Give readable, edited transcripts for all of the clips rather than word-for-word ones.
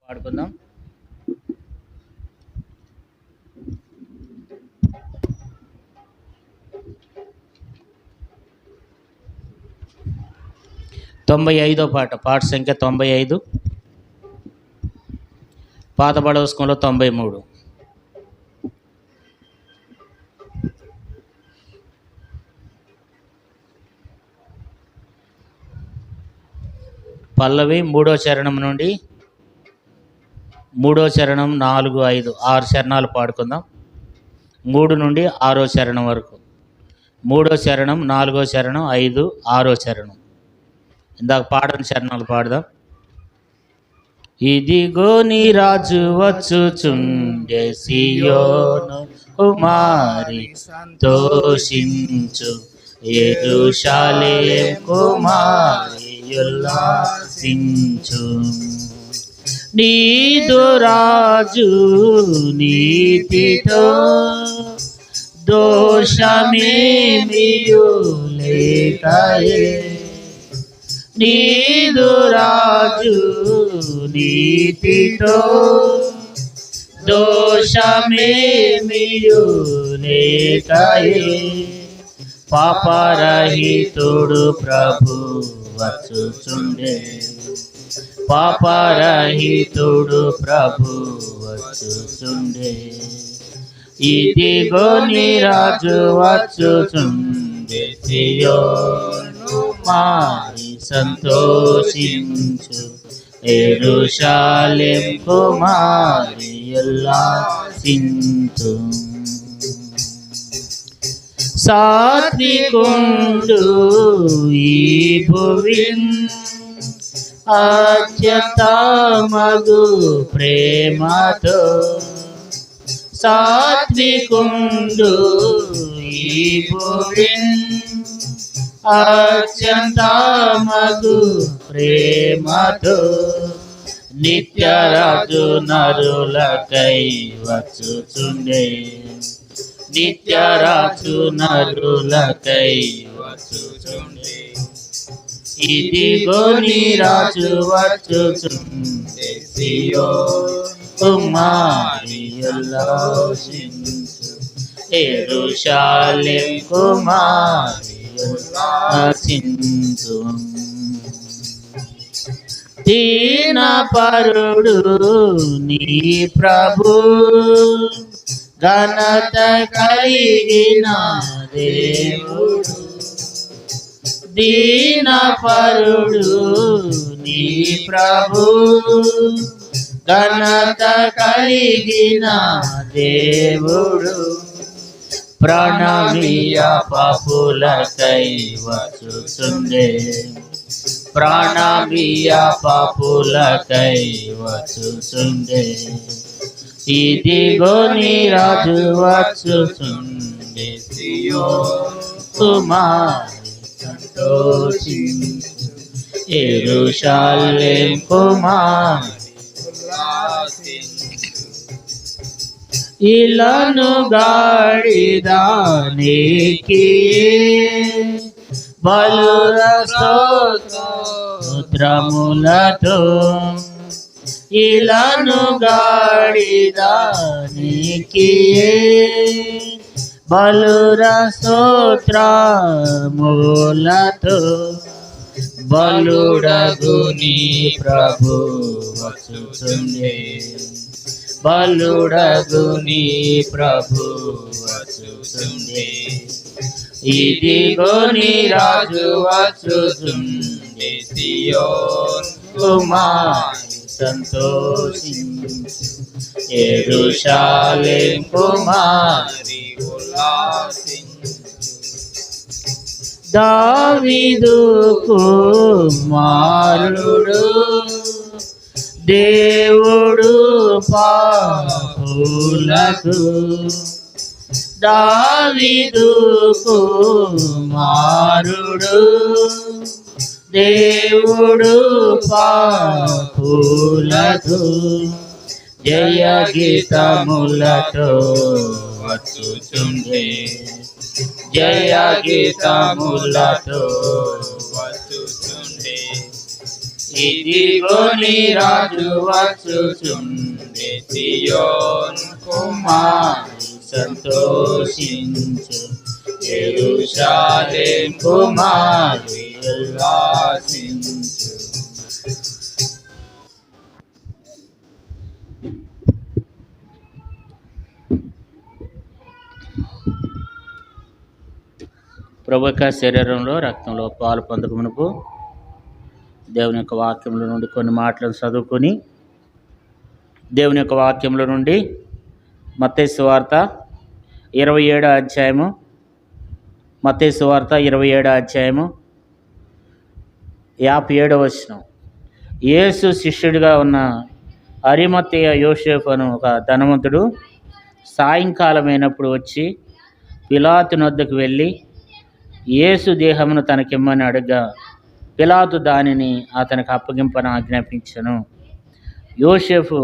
పాడుకుందాం. తొంభై ఐదో పాట సంఖ్య 95, పాత బడవస్కంలో 93. పల్లవి 3వ చరణం నుండి 3వ చరణం 4, 5, 6 చరణాలు పాడుకుందాం. 3 నుండి 6వ చరణం వరకు. 3వ చరణం, 4వ చరణం, 5, 6వ చరణం. ఇందాక పాడని చరణాలు పాడదాం. ఇదిగో నీ రాజు వచ్చుచుండే, సియోను కుమారి సంతోషించు, యెరూషలేము కుమారి ఉల్లాసించు. నీదు రాజు నీతితో దోషమేమియు లేకయే, నీదు రాజు నీతితో దోషమేమియు లేకయే, పాపరహితుడు ప్రభు వచ్చుచుండే, పాపరహితుడు ప్రభు వచ్చుచుండే. ఇదిగో నీ రాజు వచ్చుచుండే, సియోను కుమారి సంతోషించు, యెరూషలేము కుమారి ఉల్లాసించు. సాత్వికుండు ఈ భువిన్ అత్యంత మగు ప్రేమతో, సాత్వికుండు ఈ భువిన్ అత్యంత మగు ప్రేమతో, నిత్యరాజు నరులకై వచ్చుచుండే, నిత్యరాజు నరులకై వచ్చుచుండే. ఇదిగో నీ రాజు వచ్చుచుండే, సియోను కుమారి ఉల్లాసించు, యెరూషలేము కుమారి ఉల్లాసించు. దీనపరుడు నీ ప్రభు, ఘనత కలిగిన దేవుడు, దీనపరుడు నీ ప్రభు, ఘనత కలిగిన దేవుడు, ప్రాణమియ పాపులకై వచ్చుచుండే, ప్రాణమియ పాపులకై వచ్చుచుండే. ఇదిగో నీ రాజు వచ్చుచుండే, సియోను కుమారి సంతోషించు, యెరూషలేము కుమారి ఉల్లాసించు. ఇలను గాడిదానికి బలుర స్తోత్రములతో, ఇలను గాడిదానికి బలుర స్తోత్రములతో, బలుడగు నీ ప్రభు వచ్చుచుండే, బలుడగు నీ ప్రభు వచ్చుచుండే. ఇదిగో నీ రాజు వచ్చుచుండే, సియోను కుమారి సంతోషించు, యెరూషలేము కుమారి ఉల్లాసించు. దావీదు కుమారుడు దేవుడు పాపులకు, దావీదు కుమారుడు దేవుడు పాపులకు, జయ గీతములతో వచ్చుచుండే, జయ గీతములతో వచ్చుచుండే. ఇదిగో నీ రాజు వచ్చుచుండే, సియోను కుమారి సంతోషించు, యెరూషలేము కుమారి ఉల్లాసించు. ప్రభు యొక్క శరీరంలో రక్తంలో పాలు పొందకమునుపు దేవుని యొక్క వాక్యంలో నుండి కొన్ని మాటలను చదువుకొని, దేవుని యొక్క వాక్యంలో నుండి మత్తయి సువార్త 27వ అధ్యాయము, మత్తయి సువార్త 27వ అధ్యాయము 57వ వచనం. యేసు శిష్యుడిగా ఉన్న అరిమత్తయి యోసేపు అను ఒక ధనవంతుడు సాయంకాలం అయినప్పుడు వచ్చి పిలాతు వద్దకు వెళ్ళి యేసు దేహమును తనకిమ్మని అడగగా పిలాతు దానిని అతనికి అప్పగింపని ఆజ్ఞాపించెను. యోసేపు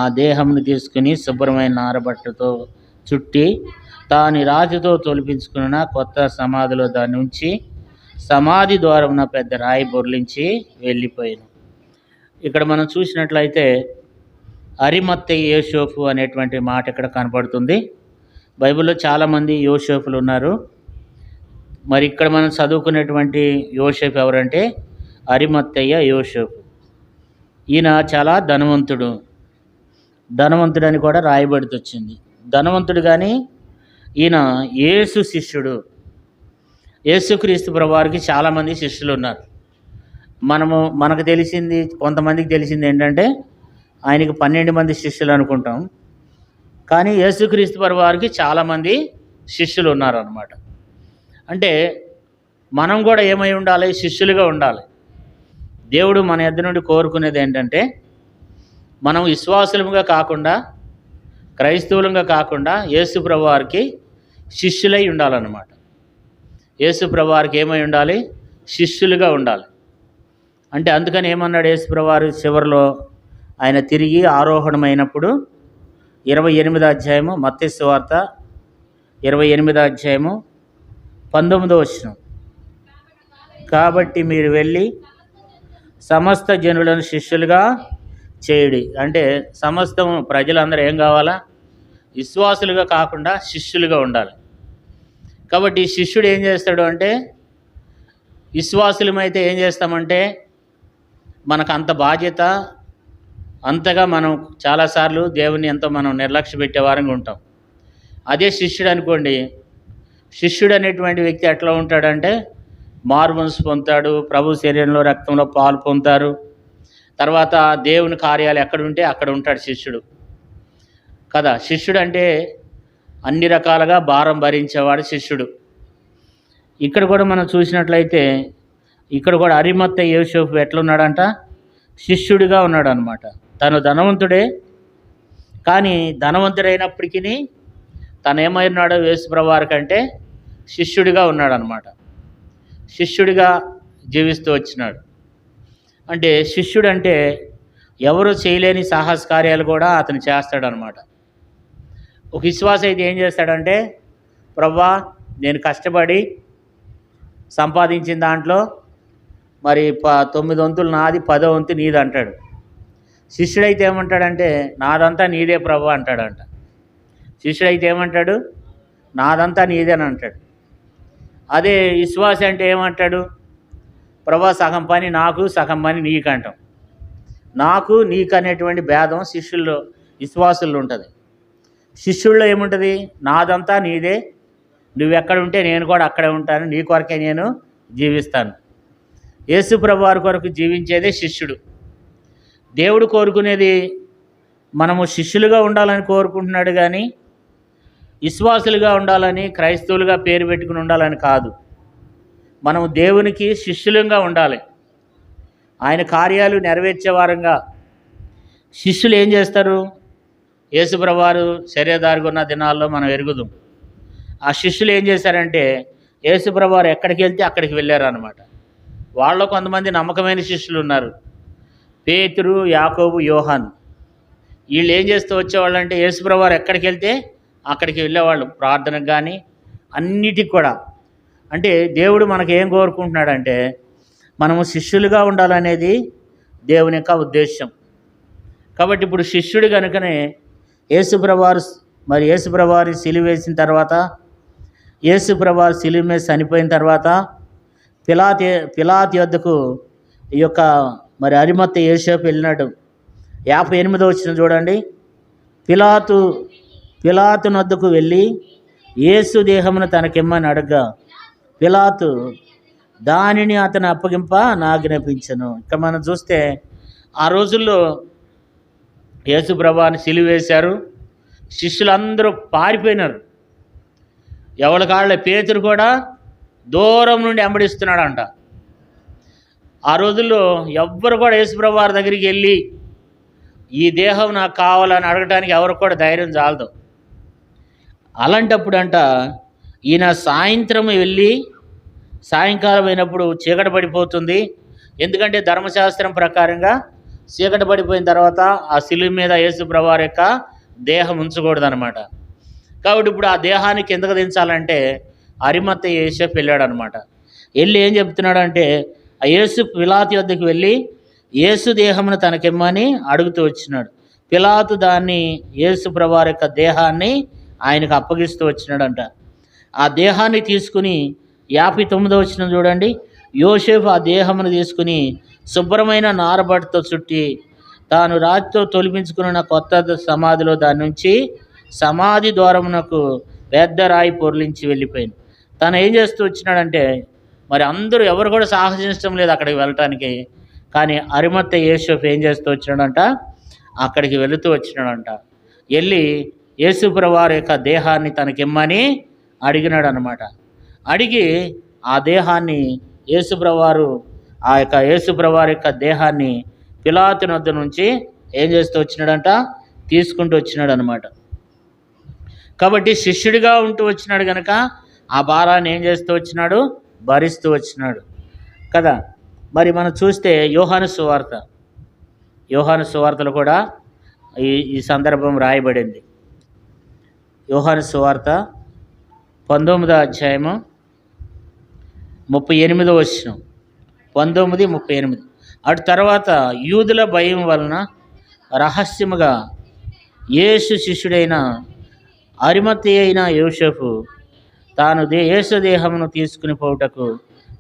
ఆ దేహమును తీసుకుని శుభ్రమైన నారబట్టతో చుట్టి తాని రాజుతో తొలిపించుకున్న కొత్త సమాధిలో దాన్ని ఉంచి సమాధి ద్వారమున పెద్ద రాయి బొర్లించి వెళ్ళిపోయాను. ఇక్కడ మనం చూసినట్లయితే అరిమత్తయి యోసేపు అనేటువంటి మాట ఇక్కడ కనపడుతుంది. బైబిల్లో చాలామంది యోసేపులు ఉన్నారు. మరి ఇక్కడ మనం చదువుకునేటువంటి యోసేపు ఎవరంటే అరిమత్తయ్య యోసేపు. ఈయన చాలా ధనవంతుడని కూడా రాయబడి వచ్చింది. ధనవంతుడు కానీ ఈయన యేసు శిష్యుడు. యేసుక్రీస్తు ప్రభువారికి చాలామంది శిష్యులు ఉన్నారు. మనకు తెలిసింది, కొంతమందికి తెలిసింది ఏంటంటే ఆయనకి 12 మంది శిష్యులు అనుకుంటాం. కానీ యేసుక్రీస్తు ప్రభువారికి చాలామంది శిష్యులు ఉన్నారు అన్నమాట. అంటే మనం కూడా ఏమై ఉండాలి? శిష్యులుగా ఉండాలి. దేవుడు మన యొద్ద నుండి కోరుకునేది ఏంటంటే మనం విశ్వాసులుగా కాకుండా, క్రైస్తవులుగా కాకుండా యేసు ప్రభువారికి శిష్యులై ఉండాలన్నమాట. యేసు ప్రభువారికి ఏమై ఉండాలి? శిష్యులుగా ఉండాలి. అంటే అందుకని ఏమన్నాడు యేసు ప్రభువారు చివరిలో ఆయన తిరిగి ఆరోహణమైనప్పుడు 28వ అధ్యాయము, మత్తయి సువార్త 28వ అధ్యాయము 19వ వచనం. కాబట్టి మీరు వెళ్ళి సమస్త జనులను శిష్యులుగా చేయుడి. అంటే సమస్తం ప్రజలందరూ ఏం కావాలా? విశ్వాసులుగా కాకుండా శిష్యులుగా ఉండాలి. కాబట్టి శిష్యుడు ఏం చేస్తాడు అంటే, విశ్వాసులమైతే ఏం చేస్తామంటే మనకు అంత బాధ్యత, అంతగా మనం చాలాసార్లు దేవుని ఎంతో మనం నిర్లక్ష్య పెట్టే వారంగా ఉంటాం. అదే శిష్యుడు అనుకోండి, శిష్యుడు అనేటువంటి వ్యక్తి ఎట్లా ఉంటాడంటే మారుమనసు పొందుతాడు, ప్రభు శరీరంలో రక్తంలో పాలు పొందుతారు. తర్వాత దేవుని కార్యాలు ఎక్కడుంటే అక్కడ ఉంటాడు శిష్యుడు కదా. శిష్యుడు అంటే అన్ని రకాలుగా భారం భరించేవాడు శిష్యుడు. ఇక్కడ కూడా మనం చూసినట్లయితే ఇక్కడ కూడా అరిమత్తయి యోసేపు ఎట్లున్నాడంట? శిష్యుడిగా ఉన్నాడు అనమాట. తను ధనవంతుడే, కానీ ధనవంతుడైనప్పటికీ తను ఏమై ఉన్నాడో యేసు ప్రభువారి కంటే శిష్యుడిగా ఉన్నాడు అనమాట. శిష్యుడిగా జీవిస్తూ వచ్చినాడు. అంటే శిష్యుడు అంటే ఎవరు చేయలేని సాహస కార్యాలు కూడా అతను చేస్తాడనమాట. ఒక విశ్వాస అయితే ఏం చేస్తాడంటే, ప్రభువా నేను కష్టపడి సంపాదించిన దాంట్లో మరి 9 వంతులు నాది, 10వ వంతు నీది అంటాడు. శిష్యుడైతే ఏమంటాడంటే నాదంతా నీదే ప్రభువా అంటాడంట. శిష్యుడైతే ఏమంటాడు? నాదంతా నీదే అని అంటాడు. అదే విశ్వాస అంటే ఏమంటాడు? ప్రభువా సగం పని నాకు, సగం పని నీకు అంటాం. నాకు నీకు అనేటువంటి భేదం శిష్యుల్లో, విశ్వాసుల్లో ఉంటుంది. శిష్యుల్లో ఏముంటుంది? నాదంతా నీదే, నువ్వెక్కడ ఉంటే నేను కూడా అక్కడే ఉంటాను, నీ కొరకే నేను జీవిస్తాను. యేసు ప్రభువారి కొరకు జీవించేదే శిష్యుడు. దేవుడు కోరుకునేది మనము శిష్యులుగా ఉండాలని కోరుకుంటున్నాడు, కానీ విశ్వాసులుగా ఉండాలని, క్రైస్తవులుగా పేరు పెట్టుకుని ఉండాలని కాదు. మనము దేవునికి శిష్యులుగా ఉండాలి. ఆయన కార్యాలు నెరవేర్చే వారంగా. శిష్యులు ఏం చేస్తారు? యేసు ప్రభువారు శరీరధారిగా ఉన్న దినాల్లో మనం ఎరుగుదాం. ఆ శిష్యులు ఏం చేశారంటే యేసు ప్రభువారు ఎక్కడికి వెళ్తే అక్కడికి వెళ్ళారు అన్నమాట. వాళ్ళలో కొంతమంది నమ్మకమైన శిష్యులు ఉన్నారు. పేతురు, యాకోబు, యోహాను. వీళ్ళు ఏం చేస్తూ వచ్చేవాళ్ళు అంటే యేసు ప్రభువారు ఎక్కడికి వెళ్తే అక్కడికి వెళ్ళేవాళ్ళు, ప్రార్థనకు కానీ అన్నిటికి కూడా. అంటే దేవుడు మనకు ఏం కోరుకుంటున్నాడంటే మనము శిష్యులుగా ఉండాలనేది దేవుని యొక్క ఉద్దేశం. కాబట్టి ఇప్పుడు శిష్యుడు కనుకనే యేసుప్రభువారు మరి యేసుప్రభువారి సిలువ వేసిన తర్వాత, యేసుప్రభువారు సిలువ మీద చనిపోయిన తర్వాత పిలాతు యొద్దకు ఈ యొక్క మరి అరిమత్తయి యోసేపు వెళ్ళినాడు. 58వ వచనం చూడండి. పిలాతు నొద్దకు వెళ్ళి యేసు దేహమును తనకిమ్మని అడగ్గా పిలాతు దానిని అతను అప్పగింప నాజ్ఞాపించెను. ఇక మనం చూస్తే ఆ రోజుల్లో యేసు ప్రభువుని సిలువ వేశారు. శిష్యులందరూ పారిపోయినారు. ఎవరి కాళ్ళ పేతురు కూడా దూరం నుండి వెంబడిస్తున్నాడంట. ఆ రోజుల్లో ఎవ్వరు కూడా యేసు ప్రభువారి దగ్గరికి వెళ్ళి ఈ దేహం నాకు కావాలని అడగటానికి ఎవరు కూడా ధైర్యం చాలదు. అలాంటప్పుడు అంట ఈయన సాయంత్రం వెళ్ళి, సాయంకాలం అయినప్పుడు చీకటి పడిపోతుంది. ఎందుకంటే ధర్మశాస్త్రం ప్రకారంగా చీకటి పడిపోయిన తర్వాత ఆ సిలువ మీద యేసు ప్రభువారి యొక్క దేహం ఉంచకూడదనమాట. కాబట్టి ఇప్పుడు ఆ దేహాన్ని కిందకు దించాలంటే అరిమత్తయి యోసేపు వెళ్ళాడు అనమాట. వెళ్ళి ఏం చెప్తున్నాడంటే ఆ యేసు పిలాతు యొద్దకు వెళ్ళి యేసు దేహమును తనకిమ్మని అడుగుతూ వచ్చినాడు. పిలాతు దాన్ని యేసు ప్రభువారి యొక్క దేహాన్ని ఆయనకు అప్పగిస్తూ వచ్చినాడంట. ఆ దేహాన్ని తీసుకుని 59వ వచనం చూడండి. యోసేపు ఆ దేహమును తీసుకుని శుభ్రమైన నారబట్టతో చుట్టి తాను రాతితో తొలిపించుకున్న కొత్త సమాధిలో దాని నుంచి సమాధి ద్వారమునకు పెద్ద రాయి పొర్లించి వెళ్ళిపోయింది. తను ఏం చేస్తూ వచ్చినాడంటే మరి అందరూ ఎవరు కూడా సాహసించడం లేదు అక్కడికి వెళ్ళటానికి. కానీ అరిమత్తయి యోసేపు ఏం చేస్తూ వచ్చినాడంట, అక్కడికి వెళుతూ వచ్చినాడంట. వెళ్ళి యేసు ప్రభువారి యొక్క దేహాన్ని తనకిమ్మని అడిగినాడు అనమాట. అడిగి ఆ దేహాన్ని యేసు ప్రభువారు యొక్క దేహాన్ని పిలాతు వద్ద నుంచి ఏం చేస్తూ వచ్చినాడంట, తీసుకుంటూ వచ్చినాడు అనమాట. కాబట్టి శిష్యుడిగా ఉంటూ వచ్చినాడు కనుక ఆ భారాన్ని ఏం చేస్తూ వచ్చినాడు, భరిస్తూ వచ్చినాడు కదా. మరి మనం చూస్తే యోహాను సువార్తలు కూడా ఈ సందర్భం రాయబడింది. యోహాను సువార్త 19వ అధ్యాయము 38వ వచనం, 19:38. అటు తర్వాత యూదుల భయం వలన రహస్యముగా యేసు శిష్యుడైన అరిమత్తయి అయిన యోసేపు తాను యేసు దేహమును తీసుకుని పోవుటకు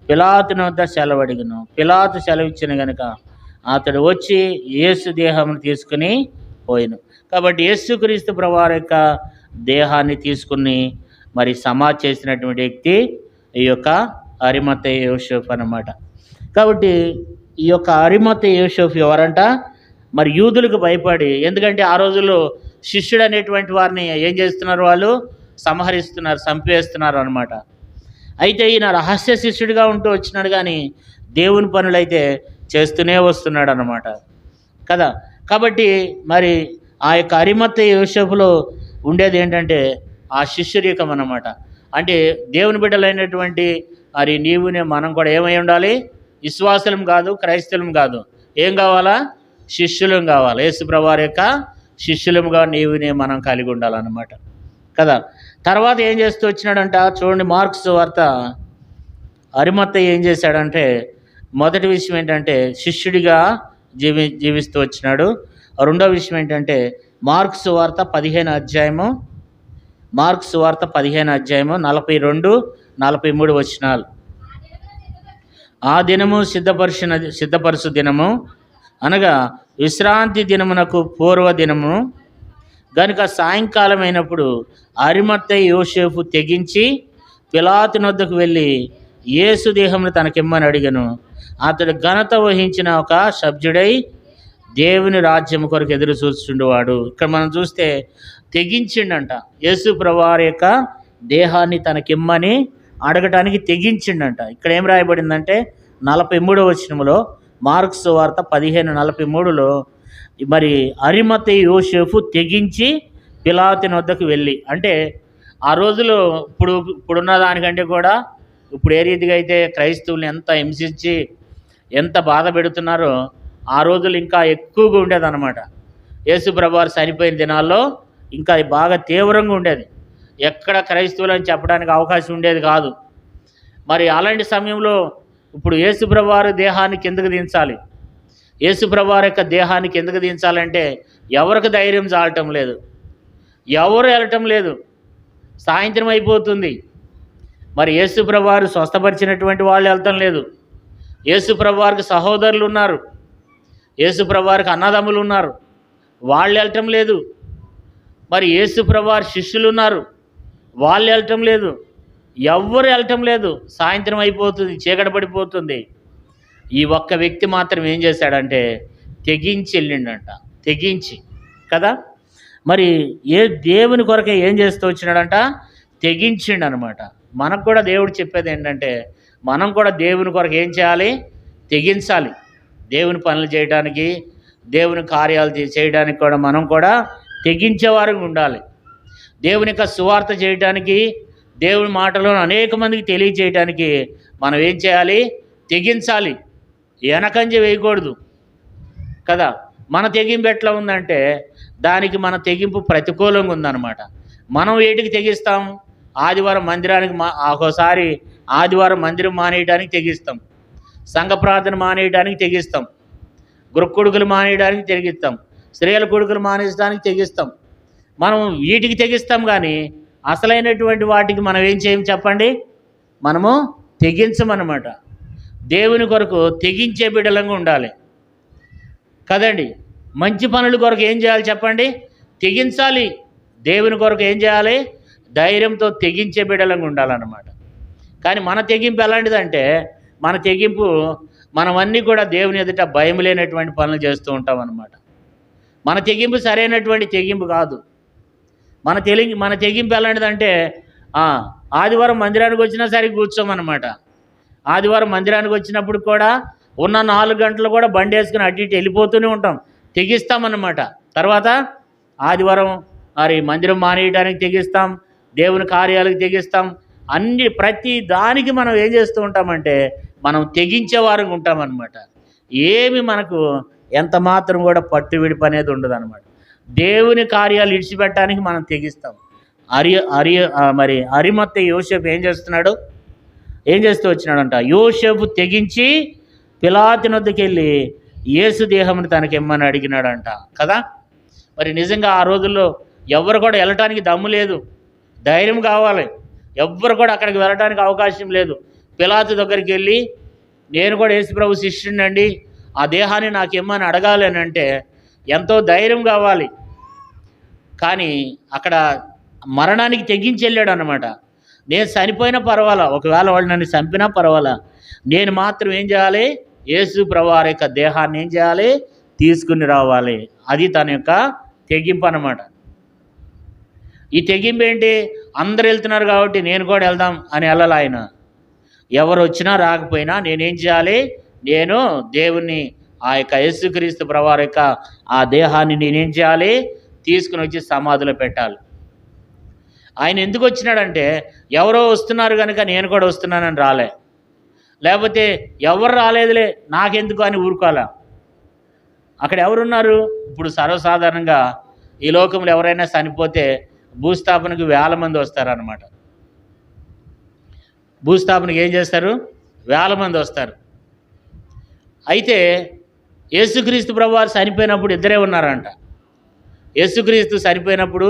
పిలాతు వద్ద సెలవడిగను. పిలాతు సెలవిచ్చిన గనుక అతడు వచ్చి యేసు దేహమును తీసుకుని పోయిను. కాబట్టి యేసుక్రీస్తు ప్రభువారి యొక్క దేహాన్ని తీసుకుని మరి సమాధి చేసినటువంటి వ్యక్తి ఈ యొక్క అరిమత్తయి యోసేపు అన్నమాట. కాబట్టి ఈ యొక్క అరిమత్తయి యోసేపు ఎవరంట, మరి యూదులకు భయపడి, ఎందుకంటే ఆ రోజుల్లో శిష్యుడు అనేటువంటి వారిని ఏం చేస్తున్నారు, వాళ్ళు సంహరిస్తున్నారు, చంపేస్తున్నారు అనమాట. అయితే ఈయన రహస్య శిష్యుడిగా ఉంటూ వచ్చినాడు కానీ దేవుని పనులైతే చేస్తూనే వస్తున్నాడు అన్నమాట కదా. కాబట్టి మరి ఆ యొక్క అరిమత్తయి యోసేపులో ఉండేది ఏంటంటే ఆ శిష్యరికం అన్నమాట. అంటే దేవుని బిడ్డలైనటువంటి మరి నీవునే మనం కూడా ఏమై ఉండాలి, విశ్వాసులం కాదు, క్రైస్తవులం కాదు, ఏం కావాలా, శిష్యులం కావాలి. యేసు ప్రభువారి యొక్క శిష్యులముగా నీవునే మనం కలిగి ఉండాలన్నమాట కదా. తర్వాత ఏం చేస్తూ వచ్చినాడంట చూడండి. మార్కు సువార్త అరిమత్తయి ఏం చేశాడంటే మొదటి విషయం ఏంటంటే శిష్యుడిగా జీవిస్తూ వచ్చినాడు. రెండో విషయం ఏంటంటే మార్కు సువార్త 15వ అధ్యాయము 42-43 వచనాలు. ఆ దినము సిద్ధపరచు దినము అనగా విశ్రాంతి దినమునకు పూర్వ దినము గనుక సాయంకాలం అయినప్పుడు అరిమత్తయి యోసేపు తెగించి పిలాతు వద్దకు వెళ్ళి యేసు దేహమును తనకిమ్మని అడిగను. అతడు ఘనత వహించిన ఒక సభ్యుడై దేవుని రాజ్యం కొరకు ఎదురు చూస్తుండేవాడు. ఇక్కడ మనం చూస్తే తెగించిండంట. యేసు ప్రభువారి యొక్క దేహాన్ని తనకిమ్మని అడగటానికి తెగించిండంట. ఇక్కడ ఏం రాయబడిందంటే 43వ వచనములో, మార్కు సువార్త 15:43లో మరి అరిమత్తయి యోసేపు తెగించి పిలాతు వద్దకు వెళ్ళి, అంటే ఆ రోజులో ఇప్పుడున్న దానికంటే కూడా ఇప్పుడు ఏ రీతిగా అయితే క్రైస్తవుల్ని ఎంత హింసించి ఎంత బాధ పెడుతున్నారో ఆ రోజులు ఇంకా ఎక్కువగా ఉండేదన్నమాట. యేసు ప్రభువారు చనిపోయిన దినాల్లో ఇంకా బాగా తీవ్రంగా ఉండేది. ఎక్కడ క్రైస్తవులు అని చెప్పడానికి అవకాశం ఉండేది కాదు. మరి అలాంటి సమయంలో ఇప్పుడు యేసు ప్రభువారు దేహాన్ని కిందకు దించాలి. యేసుప్రభు వారి యొక్క దేహానికి ఎందుకు దించాలంటే ఎవరికి ధైర్యం చాలటం లేదు, ఎవరు వెళ్ళటం లేదు, సాయంత్రం అయిపోతుంది. మరి యేసుప్రభు వారు స్వస్థపరిచినటువంటి వాళ్ళు వెళ్తాం లేదు. యేసుప్రభు వారికి సహోదరులు ఉన్నారు, యేసుప్రభు వారికి అన్నదమ్ములు ఉన్నారు, వాళ్ళు వెళ్ళటం లేదు. మరి యేసుప్రభు వారి శిష్యులు ఉన్నారు, వాళ్ళు వెళ్ళటం లేదు, ఎవ్వరు వెళ్ళటం లేదు. సాయంత్రం అయిపోతుంది, చీకటి పడిపోతుంది. ఈ ఒక్క వ్యక్తి మాత్రం ఏం చేశాడంటే తెగించి వెళ్ళిండంట, తెగించి కదా. మరి దేవుని కొరకే ఏం చేస్తూ వచ్చినాడంట, తెగించిండు అనమాట. మనకు కూడా దేవుడు చెప్పేది ఏంటంటే మనం కూడా దేవుని కొరకు ఏం చేయాలి, తెగించాలి. దేవుని పనులు చేయడానికి, దేవుని కార్యాలు చేయడానికి కూడా మనం కూడా తెగించేవారుగా ఉండాలి. దేవుని యొక్క సువార్త చేయడానికి, దేవుని మాటలను అనేక మందికి తెలియజేయడానికి మనం ఏం చేయాలి, తెగించాలి. వెనకంజ వేయకూడదు కదా. మన తెగింపు ఎట్లా ఉందంటే దానికి మన తెగింపు ప్రతికూలంగా ఉందన్నమాట. మనం వేటికి తెగిస్తాం, ఆదివారం మందిరానికి ఒక్కోసారి ఆదివారం మందిరం మానేయడానికి తెగిస్తాం, సంఘ ప్రార్థన మానేయడానికి తెగిస్తాం, గృహకొడుకులు మానేయడానికి తెగిస్తాం, స్త్రీల కొడుకులు మానేయడానికి తెగిస్తాం. మనం వీటికి తెగిస్తాం, కానీ అసలైనటువంటి వాటికి మనం ఏం చేయం చెప్పండి, మనము తెగించమన్నమాట. దేవుని కొరకు తెగించే బిడ్డలంగా ఉండాలి కదండి. మంచి పనుల కొరకు ఏం చేయాలి చెప్పండి, తెగించాలి. దేవుని కొరకు ఏం చేయాలి, ధైర్యంతో తెగించే బిడ్డలంగా ఉండాలన్నమాట. కానీ మన తెగింపు ఎలాంటిదంటే మన తెగింపు మనమన్నీ కూడా దేవుని ఎదుట భయం లేనటువంటి పనులు చేస్తూ ఉంటాం అన్నమాట. మన తెగింపు సరైనటువంటి తెగింపు కాదు. మన తెగింపు ఎలాంటిదంటే ఆదివారం మందిరానికి వచ్చినా సరే కూర్చోమన్నమాట. ఆదివారం మందిరానికి వచ్చినప్పుడు కూడా ఉన్న 4 గంటలు కూడా బండి వేసుకుని అటు ఇటు వెళ్ళిపోతూనే ఉంటాం, తెగిస్తామన్నమాట. తర్వాత ఆదివారం మరి మందిరం మానేయడానికి తెగిస్తాం, దేవుని కార్యాలకు తెగిస్తాం, ప్రతి దానికి మనం ఏం చేస్తూ ఉంటామంటే మనం తెగించేవారుగా ఉంటామన్నమాట. ఏమి మనకు ఎంత మాత్రం కూడా పట్టు విడిపు అనేది ఉండదు అనమాట. దేవుని కార్యాలు ఇడిచిపెట్టడానికి మనం తెగిస్తాం. మరి అరిమత్తయి యోసేపు ఏం చేస్తూ వచ్చినాడంట, యోసేపు తెగించి పిలాతు వద్దకు వెళ్ళి యేసు దేహముని తనకి ఇమ్మని అడిగినాడంట కదా. మరి నిజంగా ఆ రోజుల్లో ఎవరు కూడా వెళ్ళటానికి దమ్ము లేదు, ధైర్యం కావాలి. ఎవ్వరు కూడా అక్కడికి వెళ్ళడానికి అవకాశం లేదు. పిలాతు దగ్గరికి వెళ్ళి నేను కూడా యేసుప్రభు శిష్యుడినండి, ఆ దేహాన్ని నాకు ఇమ్మని అడగాలి అని అంటే ఎంతో ధైర్యం కావాలి. కానీ అక్కడ మరణానికి తెగించి వెళ్ళాడు అనమాట. నేను చనిపోయినా పర్వాలా, ఒకవేళ వాళ్ళు నన్ను చంపినా పర్వాలా, నేను మాత్రం ఏం చేయాలి, యేసు ప్రభువు వారి యొక్క దేహాన్ని ఏం చేయాలి, తీసుకుని రావాలి. అది తన యొక్క తెగింపు అన్నమాట. ఈ తెగింపు ఏంటి, అందరు వెళ్తున్నారు కాబట్టి నేను కూడా వెళ్దాం అని వెళ్ళాలి ఆయన. ఎవరు వచ్చినా రాకపోయినా నేనేం చేయాలి, నేను దేవుణ్ణి ఆ యొక్క యేసుక్రీస్తు ప్రభువు వారి యొక్క ఆ దేహాన్ని నేనేం చేయాలి, తీసుకుని వచ్చి సమాధిలో పెట్టాలి. ఆయన ఎందుకు వచ్చినాడంటే ఎవరో వస్తున్నారు కనుక నేను కూడా వస్తున్నానని రాలే, లేకపోతే ఎవరు రాలేదులే నాకెందుకు అని ఊరుకోలే. అక్కడ ఎవరున్నారు, ఇప్పుడు సర్వసాధారణంగా ఈ లోకంలో ఎవరైనా చనిపోతే భూస్థాపనకు 1000 మంది వస్తారన్నమాట. భూస్థాపనకి ఏం చేస్తారు, 1000 మంది వస్తారు. అయితే యేసుక్రీస్తు ప్రభువారు చనిపోయినప్పుడు ఇద్దరే ఉన్నారంట. యేసుక్రీస్తు చనిపోయినప్పుడు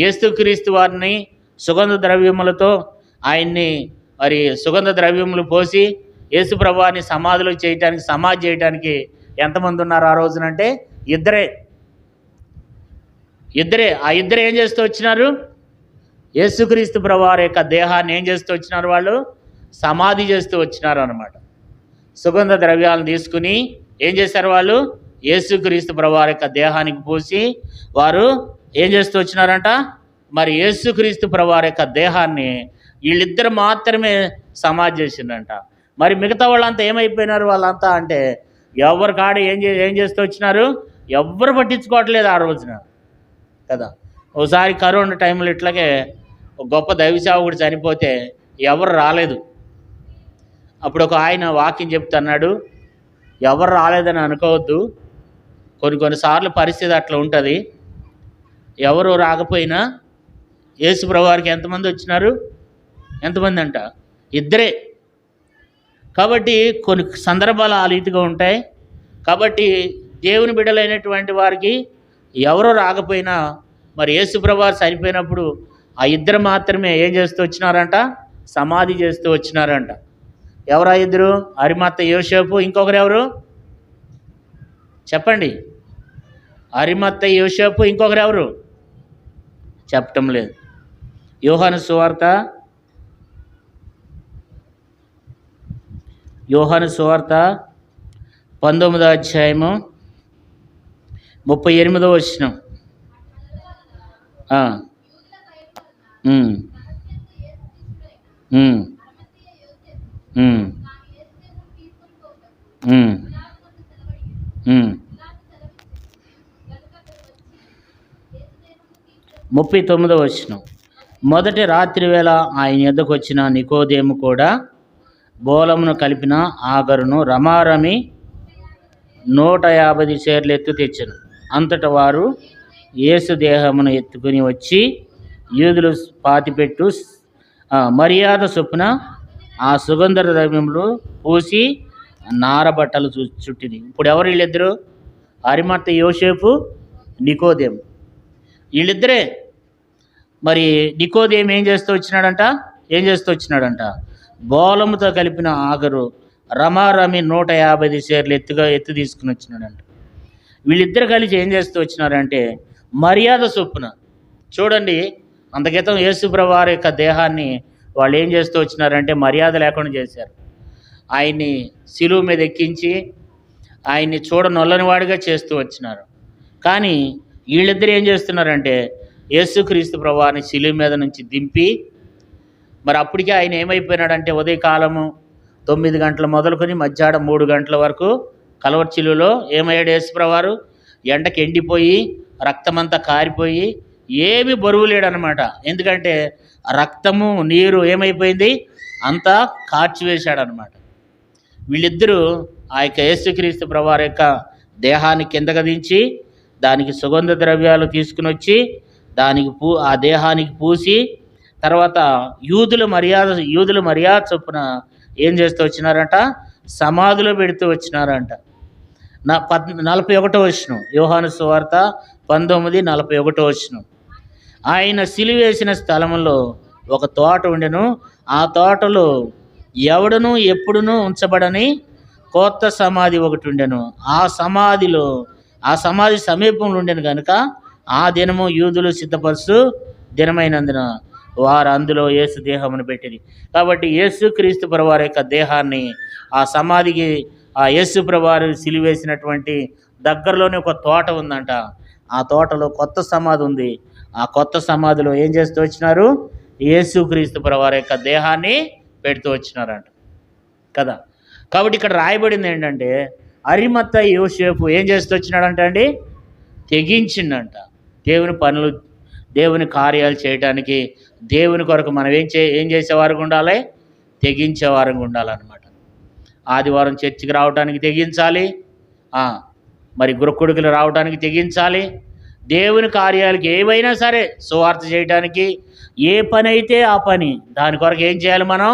యేసుక్రీస్తు వారిని సుగంధ ద్రవ్యములతో ఆయన్ని మరి సుగంధ ద్రవ్యములు పోసి యేసు ప్రభువారిని సమాధి చేయడానికి ఎంతమంది ఉన్నారు ఆ రోజునంటే ఇద్దరే. ఆ ఇద్దరు ఏం చేస్తూ వచ్చినారు, యేసుక్రీస్తు ప్రభువారి యొక్క దేహాన్ని ఏం చేస్తూ వచ్చినారు, వాళ్ళు సమాధి చేస్తూ వచ్చినారు అన్నమాట. సుగంధ ద్రవ్యాలను తీసుకుని ఏం చేశారు, వాళ్ళు యేసుక్రీస్తు ప్రభువారి యొక్క దేహానికి పోసి వారు ఏం చేస్తూ వచ్చినారంట, మరి యేసుక్రీస్తు ప్రభువారి యొక్క దేహాన్ని వీళ్ళిద్దరు మాత్రమే సమాధి చేసిందంట. మరి మిగతా వాళ్ళంతా ఏమైపోయినారు, వాళ్ళంతా అంటే ఎవరి కాడ ఏం చేస్తూ వచ్చినారు, ఎవ్వరు పట్టించుకోవట్లేదు ఆ రోజున కదా. ఒకసారి కరోనా టైంలో ఇట్లాగే ఒక గొప్ప దైవసేవకుడు చనిపోతే ఎవరు రాలేదు. అప్పుడు ఒక ఆయన వాక్యం చెప్తున్నాడు, ఎవరు రాలేదని అనుకోవద్దు, కొన్నిసార్లు పరిస్థితి అట్లా ఉంటుంది. ఎవరు రాకపోయినా యేసు ప్రభువారికి ఎంతమంది వచ్చినారు, ఎంతమంది అంట, ఇద్దరే. కాబట్టి కొన్ని సందర్భాలు ఆ రీతిగా ఉంటాయి, కాబట్టి దేవుని బిడ్డలైనటువంటి వారికి ఎవరో రాకపోయినా మరి యేసుప్రభువారు చనిపోయినప్పుడు ఆ ఇద్దరు మాత్రమే ఏం చేస్తూ వచ్చినారంట, సమాధి చేస్తూ వచ్చినారంట. ఎవరా ఇద్దరు? అరిమత్త యోసేపు, ఇంకొకరు ఎవరు చెప్పండి? అరిమత్త యోసేపు, ఇంకొకరు ఎవరు చెప్పటం లేదు. యోహాను సువార్త 19వ అధ్యాయము 38వ వచనం. ఉమ్, ఉమ్, ఉమ్, ఉమ్, ఉమ్. 39వ వచనం. మొదటి రాత్రి వేళ ఆయన యొద్దకు వచ్చిన నికోదేము కూడా బోలమును కలిపిన ఆగరును రమారమి 150 సేర్లు ఎత్తు తెచ్చెను. అంతట వారు యేసు దేహమును ఎత్తుకుని వచ్చి యూదులు పాతిపెట్టు మర్యాద చొప్పున ఆ సుగంధ ద్రవ్యములు పూసి నారబట్టలు చుట్టింది. ఇప్పుడు ఎవరు వీళ్ళిద్దరు? అరిమత్త యోసేపు, నికోదేము, వీళ్ళిద్దరే. మరి నికోదేము ఏం చేస్తూ వచ్చినాడంట? బోలముతో కలిపిన ఆగరు రమారమి 150 సేర్లు ఎత్తు తీసుకుని వచ్చినాడంట. వీళ్ళిద్దరు కలిసి ఏం చేస్తూ వచ్చినారంటే మర్యాద చొప్పున. చూడండి, అంతక్రితం యేసుప్రభువు వారి యొక్క దేహాన్ని వాళ్ళు ఏం చేస్తూ వచ్చినారంటే మర్యాద లేకుండా చేశారు. ఆయన్ని శిలువ మీద ఎక్కించి ఆయన్ని చూడనొల్లని వాడిగా చేస్తూ వచ్చినారు. కానీ వీళ్ళిద్దరు ఏం చేస్తున్నారంటే యేసుక్రీస్తు ప్రభువాని శిలువ మీద నుంచి దింపి, మరి అప్పటికే ఆయన ఏమైపోయినాడంటే ఉదయకాలము 9 గంటలు మొదలుకొని మధ్యాహ్నం 3 గంటల వరకు కలవరి శిలువలో ఏమయ్యాడు యేసుప్రభువారు? ఎండకి ఎండిపోయి రక్తమంతా కారిపోయి ఏమీ బరువు లేడనమాట. ఎందుకంటే రక్తము నీరు ఏమైపోయింది, అంతా కార్చివేశాడనమాట. వీళ్ళిద్దరూ ఆ యొక్క యేసుక్రీస్తు ప్రభువారి యొక్క దేహాన్ని కిందకు దించి దానికి సుగంధ ద్రవ్యాలు తీసుకుని వచ్చి దానికి ఆ దేహానికి పూసి తర్వాత యూదుల మర్యాద చొప్పున ఏం చేస్తూ వచ్చినారంట, సమాధిలో పెడుతూ వచ్చినారంట. 41వ వచనం, యోహాను సువార్త 19:41 వచనం. ఆయన సిలువేసిన స్థలంలో ఒక తోట ఉండెను. ఆ తోటలో ఎవడునూ ఎప్పుడునూ ఉంచబడని కొత్త సమాధి ఒకటి ఉండెను. ఆ సమాధి సమీపంలో ఉండెను కనుక ఆ దినము యూదులు సిద్ధపరుచు దినమైనందున వారు అందులో యేసు దేహమును పెట్టింది. కాబట్టి యేసుక్రీస్తు ప్రభువారి యొక్క దేహాన్ని ఆ సమాధికి ఆ యేసు ప్రభువారు సిలువేసినటువంటి దగ్గరలోనే ఒక తోట ఉందంట. ఆ తోటలో కొత్త సమాధి ఉంది. ఆ కొత్త సమాధిలో ఏం చేస్తూ వచ్చినారు? యేసుక్రీస్తు ప్రభువారి యొక్క దేహాన్ని పెడుతూ వచ్చినారంట కదా. కాబట్టి ఇక్కడ రాయబడింది ఏంటంటే అరిమత్త యోసేపు ఏం చేస్తూ వచ్చినాడంట అండి? తెగించిండంట దేవుని పనులు, దేవుని కార్యాలు చేయడానికి. దేవుని కొరకు మనం ఏం చేసేవారుగా ఉండాలి? తెగించేవారుగా ఉండాలన్నమాట. ఆదివారం చర్చికి రావడానికి తెగించాలి, మరి గురుకుడికి రావడానికి తెగించాలి. దేవుని కార్యాలకి ఏవైనా సరే సువార్త చేయడానికి ఏ పని అయితే ఆ పని, దాని కొరకు ఏం చేయాలి? మనం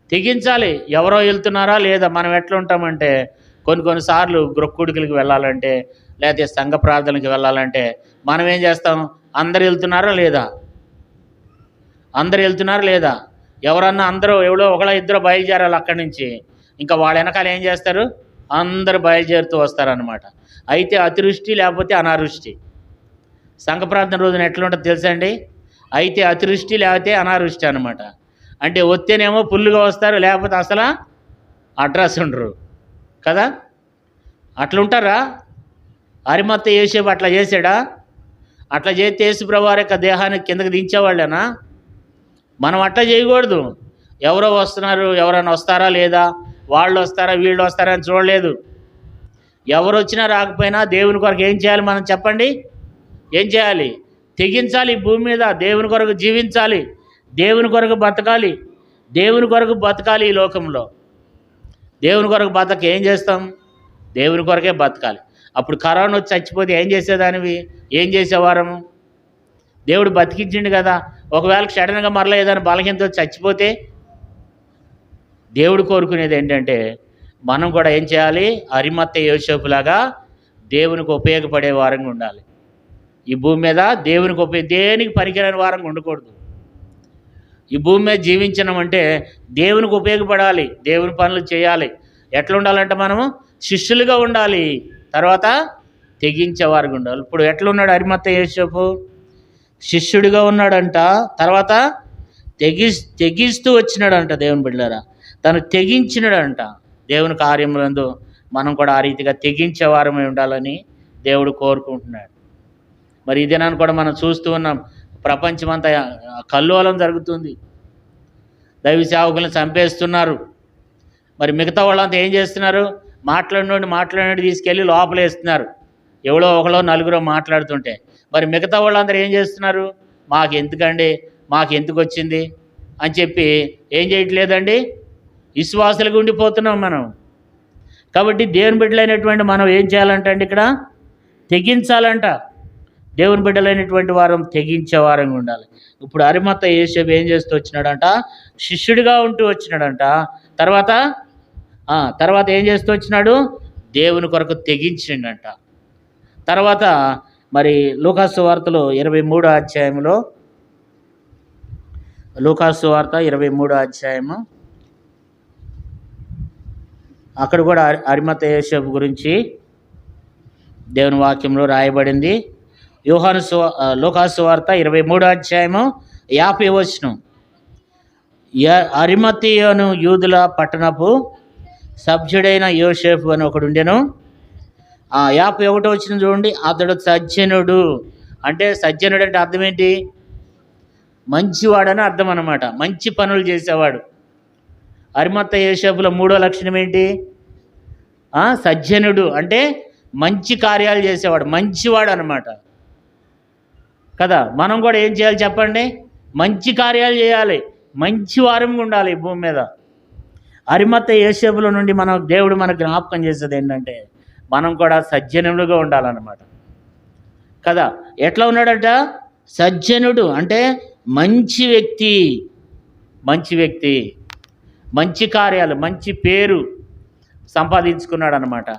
తెగించాలి. ఎవరో వెళ్తున్నారా లేదా? మనం ఎట్లా ఉంటామంటే కొన్నిసార్లు గృహకుడికి వెళ్ళాలంటే లేకపోతే సంఘ ప్రార్థనకి వెళ్ళాలంటే మనం ఏం చేస్తాం? అందరు వెళ్తున్నారా లేదా? ఎవరన్నా ఎవడో ఒకళ్ళ ఇద్దరు బయలుదేరాలి అక్కడి నుంచి. ఇంకా వాళ్ళ వెనకాల ఏం చేస్తారు? అందరు బయలుదేరుతూ వస్తారనమాట. అయితే అతివృష్టి లేకపోతే అనావృష్టి. సంఘ ప్రార్థన రోజున ఎట్లుంటుందో తెలుసా అండి? అయితే అతివృష్టి లేకపోతే అనావృష్టి అనమాట. అంటే వస్తేనేమో ఫుల్గా వస్తారు, లేకపోతే అసలు అడ్రస్ ఉండరు కదా. అట్లుంటారా? అరిమత్త యోసేపు అట్లా చేసాడా? అట్లా చేస్తే యేసుప్రభువారి యొక్క దేహాన్ని కిందకి దించేవాళ్ళేనా? మనం అట్లా చేయకూడదు. ఎవరో వస్తున్నారు, ఎవరైనా వస్తారా లేదా, వాళ్ళు వస్తారా వీళ్ళు వస్తారా అని చూడలేదు. ఎవరు వచ్చినా రాకపోయినా దేవుని కొరకు ఏం చేయాలి మనం? చెప్పండి, ఏం చేయాలి? తెగించాలి. భూమి మీద దేవుని కొరకు జీవించాలి, దేవుని కొరకు బతకాలి. ఈ లోకంలో దేవుని కొరకు ఏం చేస్తాం? దేవుని కొరకే బతకాలి. అప్పుడు కరోనా వచ్చి చచ్చిపోతే ఏం చేసేవారము? దేవుడు బతికించిండు కదా. ఒకవేళ సడన్గా మరలా ఏదైనా బలహీనతో చచ్చిపోతే దేవుడు కోరుకునేది ఏంటంటే మనం కూడా ఏం చేయాలి? అరిమత్తయి యోసేపులాగా దేవునికి ఉపయోగపడే వారంగా ఉండాలి. ఈ భూమి మీద దేవునికి దేనికి పనికిరాని వారంగా ఉండకూడదు. ఈ భూమి మీద జీవించడం అంటే దేవునికి ఉపయోగపడాలి, దేవుని పనులు చేయాలి. ఎట్లా ఉండాలంటే మనము శిష్యులుగా ఉండాలి, తర్వాత తెగించేవారుగా ఉండాలి. ఇప్పుడు ఎట్లున్నాడు అరిమత్తయి యోసేపు? శిష్యుడిగా ఉన్నాడంట, తర్వాత తెగిస్తూ వచ్చినాడంట. దేవుని బిడ్డలారా, తను తెగించినాడంట. దేవుని కార్యములందు మనం కూడా ఆ రీతిగా తెగించేవారమై ఉండాలని దేవుడు కోరుకుంటున్నాడు. మరి ఈ దినాన్ని కూడా మనం చూస్తూ ఉన్నాం. ప్రపంచమంతా కల్లోలం జరుగుతుంది. దైవ సేవకులను చంపేస్తున్నారు. మరి మిగతా వాళ్ళంతా ఏం చేస్తున్నారు? మాట్లాడినోడు తీసుకెళ్ళి లోపలేస్తున్నారు. ఎవడో ఒకలో నలుగురో మాట్లాడుతుంటే మరి మిగతా వాళ్ళందరూ ఏం చేస్తున్నారు? మాకు ఎందుకు వచ్చింది అని చెప్పి ఏం చేయట్లేదండి, విశ్వాసులుగా ఉండిపోతున్నాం మనం. కాబట్టి దేవుని బిడ్డలైనటువంటి మనం ఏం చేయాలంటే అండి, ఇక్కడ తెగించాలంట. దేవుని బిడ్డలైనటువంటి వారం తెగించే వారంగా ఉండాలి. ఇప్పుడు అరిమత్తయి యోసేపు ఏం చేస్తూ వచ్చినాడంట? శిష్యుడిగా ఉంటూ వచ్చినాడంట. తర్వాత ఏం చేస్తూ వచ్చినాడు? దేవుని కొరకు తెగించిండంట. తర్వాత మరి లూకాసు వార్తలో 23వ అధ్యాయంలో, లూకాసు వార్త 23వ అధ్యాయము, అక్కడ కూడా అరిమత్తయి యోసేపు గురించి దేవుని వాక్యంలో రాయబడింది. లూకాసు వార్త 23వ అధ్యాయము 50వ వచనం. అరిమత్తయి యూదుల పట్టణపు సభ్యుడైన యోసేపు అని ఒకడు ఉండెను. 51వ వచనం చూడండి. అతడు సజ్జనుడు. అంటే సజ్జనుడు అంటే అర్థం ఏంటి? మంచివాడని అర్థం అన్నమాట. మంచి పనులు చేసేవాడు. అరిమత్తయి యోసేపులో 3వ లక్షణం ఏంటి? సజ్జనుడు అంటే మంచి కార్యాలు చేసేవాడు, మంచివాడు అన్నమాట కదా. మనం కూడా ఏం చేయాలి చెప్పండి? మంచి కార్యాలు చేయాలి, మంచి వారంగా ఉండాలి ఈ భూమి మీద. అరిమత్తయి యోసేపుల నుండి దేవుడు మనకు జ్ఞాపకం చేసేది ఏంటంటే మనం కూడా సజ్జనులుగా ఉండాలన్నమాట కదా. ఎట్లా ఉన్నాడట? సజ్జనుడు అంటే మంచి వ్యక్తి, మంచి కార్యాలు, మంచి పేరు సంపాదించుకున్నాడు అన్నమాట.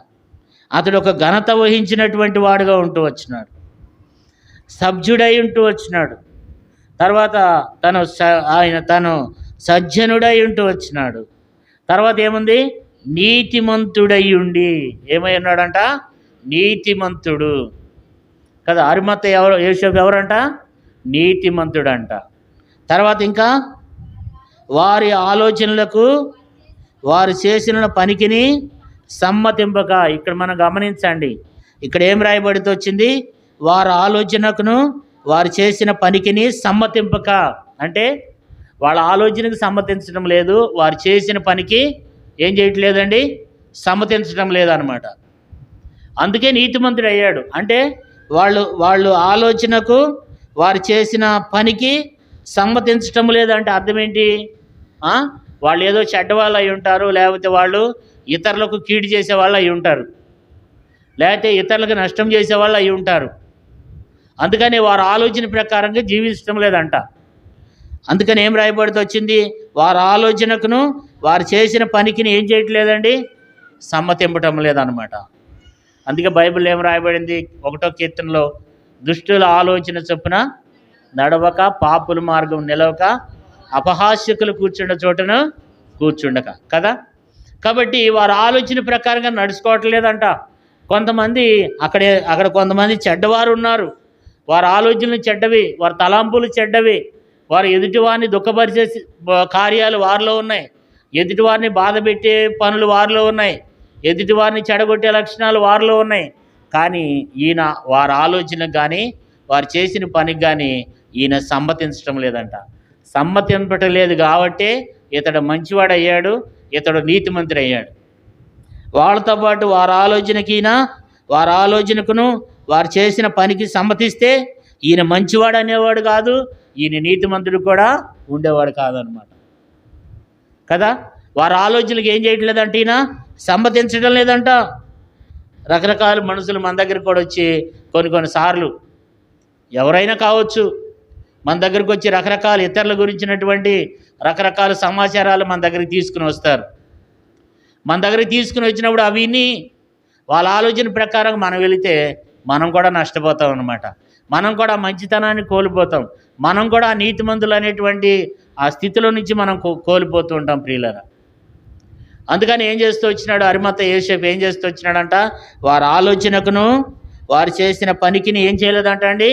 అతడు ఒక ఘనత వహించినటువంటి వాడుగా ఉంటూ వచ్చినాడు, సభ్యుడై ఉంటూ వచ్చినాడు. తర్వాత తను సజ్జనుడై ఉంటూ వచ్చినాడు. తర్వాత ఏముంది? నీతిమంతుడై ఉండి. ఏమై ఉన్నాడంట? నీతిమంతుడు కదా. అరిమత్తయి యోసేపు ఎవరంట? నీతిమంతుడంట. తర్వాత ఇంకా వారి ఆలోచనలకు, వారు చేసిన పనికిని సమ్మతింపక. ఇక్కడ మనం గమనించండి, ఇక్కడ ఏం రాయబడితే వచ్చింది? వారి ఆలోచనకును వారు చేసిన పనికిని సమ్మతింపక. అంటే వాళ్ళ ఆలోచనకు సమ్మతించడం లేదు, వారు చేసిన పనికి ఏం చేయట్లేదండి? సమ్మతించడం లేదనమాట. అందుకే నీతిమంతుడు అయ్యాడు. అంటే వాళ్ళు ఆలోచనకు వారు చేసిన పనికి సమ్మతించటం లేదంటే అర్థం ఏంటి? వాళ్ళు ఏదో చెడ్డవాళ్ళు అయి ఉంటారు, లేకపోతే వాళ్ళు ఇతరులకు కీడు చేసేవాళ్ళు అయి ఉంటారు, లేకపోతే ఇతరులకు నష్టం చేసేవాళ్ళు అయి ఉంటారు. అందుకని వారి ఆలోచన ప్రకారంగా జీవించడం లేదంట. అందుకని ఏం రాయబడితే వచ్చింది? వారి ఆలోచనకును వారు చేసిన పనికిని ఏం చేయట్లేదండి? సమ్మతింపటం లేదనమాట. అందుకే బైబిల్ ఏం రాయబడింది? 1వ కీర్తనలో, దుష్టుల ఆలోచన చొప్పున నడవక, పాపుల మార్గం నిలవక, అపహాస్యకులు కూర్చుండ చోటను కూర్చుండక కదా. కాబట్టి వారి ఆలోచన ప్రకారంగా నడుచుకోవట్లేదంట. కొంతమంది అక్కడ కొంతమంది చెడ్డవారు ఉన్నారు. వారి ఆలోచనలు చెడ్డవి, వారి తలాంపులు చెడ్డవి, వారు ఎదుటివారిని దుఃఖపరిచే కార్యాలు వారిలో ఉన్నాయి, ఎదుటివారిని బాధ పెట్టే పనులు వారిలో ఉన్నాయి, ఎదుటివారిని చెడగొట్టే లక్షణాలు వారిలో ఉన్నాయి. కానీ ఈయన వారి ఆలోచనకు కానీ వారు చేసిన పనికి కానీ ఈయన సమ్మతించడం లేదంట. సమ్మతింపటం లేదు కాబట్టే ఇతడు మంచివాడు అయ్యాడు, ఇతడు నీతిమంతుడు అయ్యాడు. వాళ్ళతో పాటు వారి ఆలోచనకును వారు చేసిన పనికి సమ్మతిస్తే ఈయన మంచివాడు అనేవాడు కాదు, ఈయన నీతిమంతుడు కూడా ఉండేవాడు కాదనమాట కదా. వారి ఆలోచనలకు ఏం చేయట్లేదంటే ఈయన సమ్మతించడం లేదంట. రకరకాల మనుషులు మన దగ్గరికి కూడా వచ్చి కొన్నిసార్లు ఎవరైనా కావచ్చు, మన దగ్గరికి వచ్చి రకరకాల ఇతరుల గురించినటువంటి రకరకాల సమాచారాలు మన దగ్గరికి తీసుకుని వస్తారు. మన దగ్గరికి తీసుకుని వచ్చినప్పుడు అవిని వాళ్ళ ఆలోచన ప్రకారం మనం వెళితే మనం కూడా నష్టపోతాం అన్నమాట. మనం కూడా మంచితనాన్ని కోల్పోతాం. మనం కూడా నీతిమంతులు అనేటువంటి ఆ స్థితిలో నుంచి మనం కోల్పోతూ ఉంటాం ప్రియులరా. అందుకని ఏం చేస్తూ వచ్చినాడు అరిమత యోసేపు ఏం చేస్తూ వచ్చినాడంట, వారి ఆలోచనకును వారు చేసిన పనికిని ఏం చేయలేదంట అండి,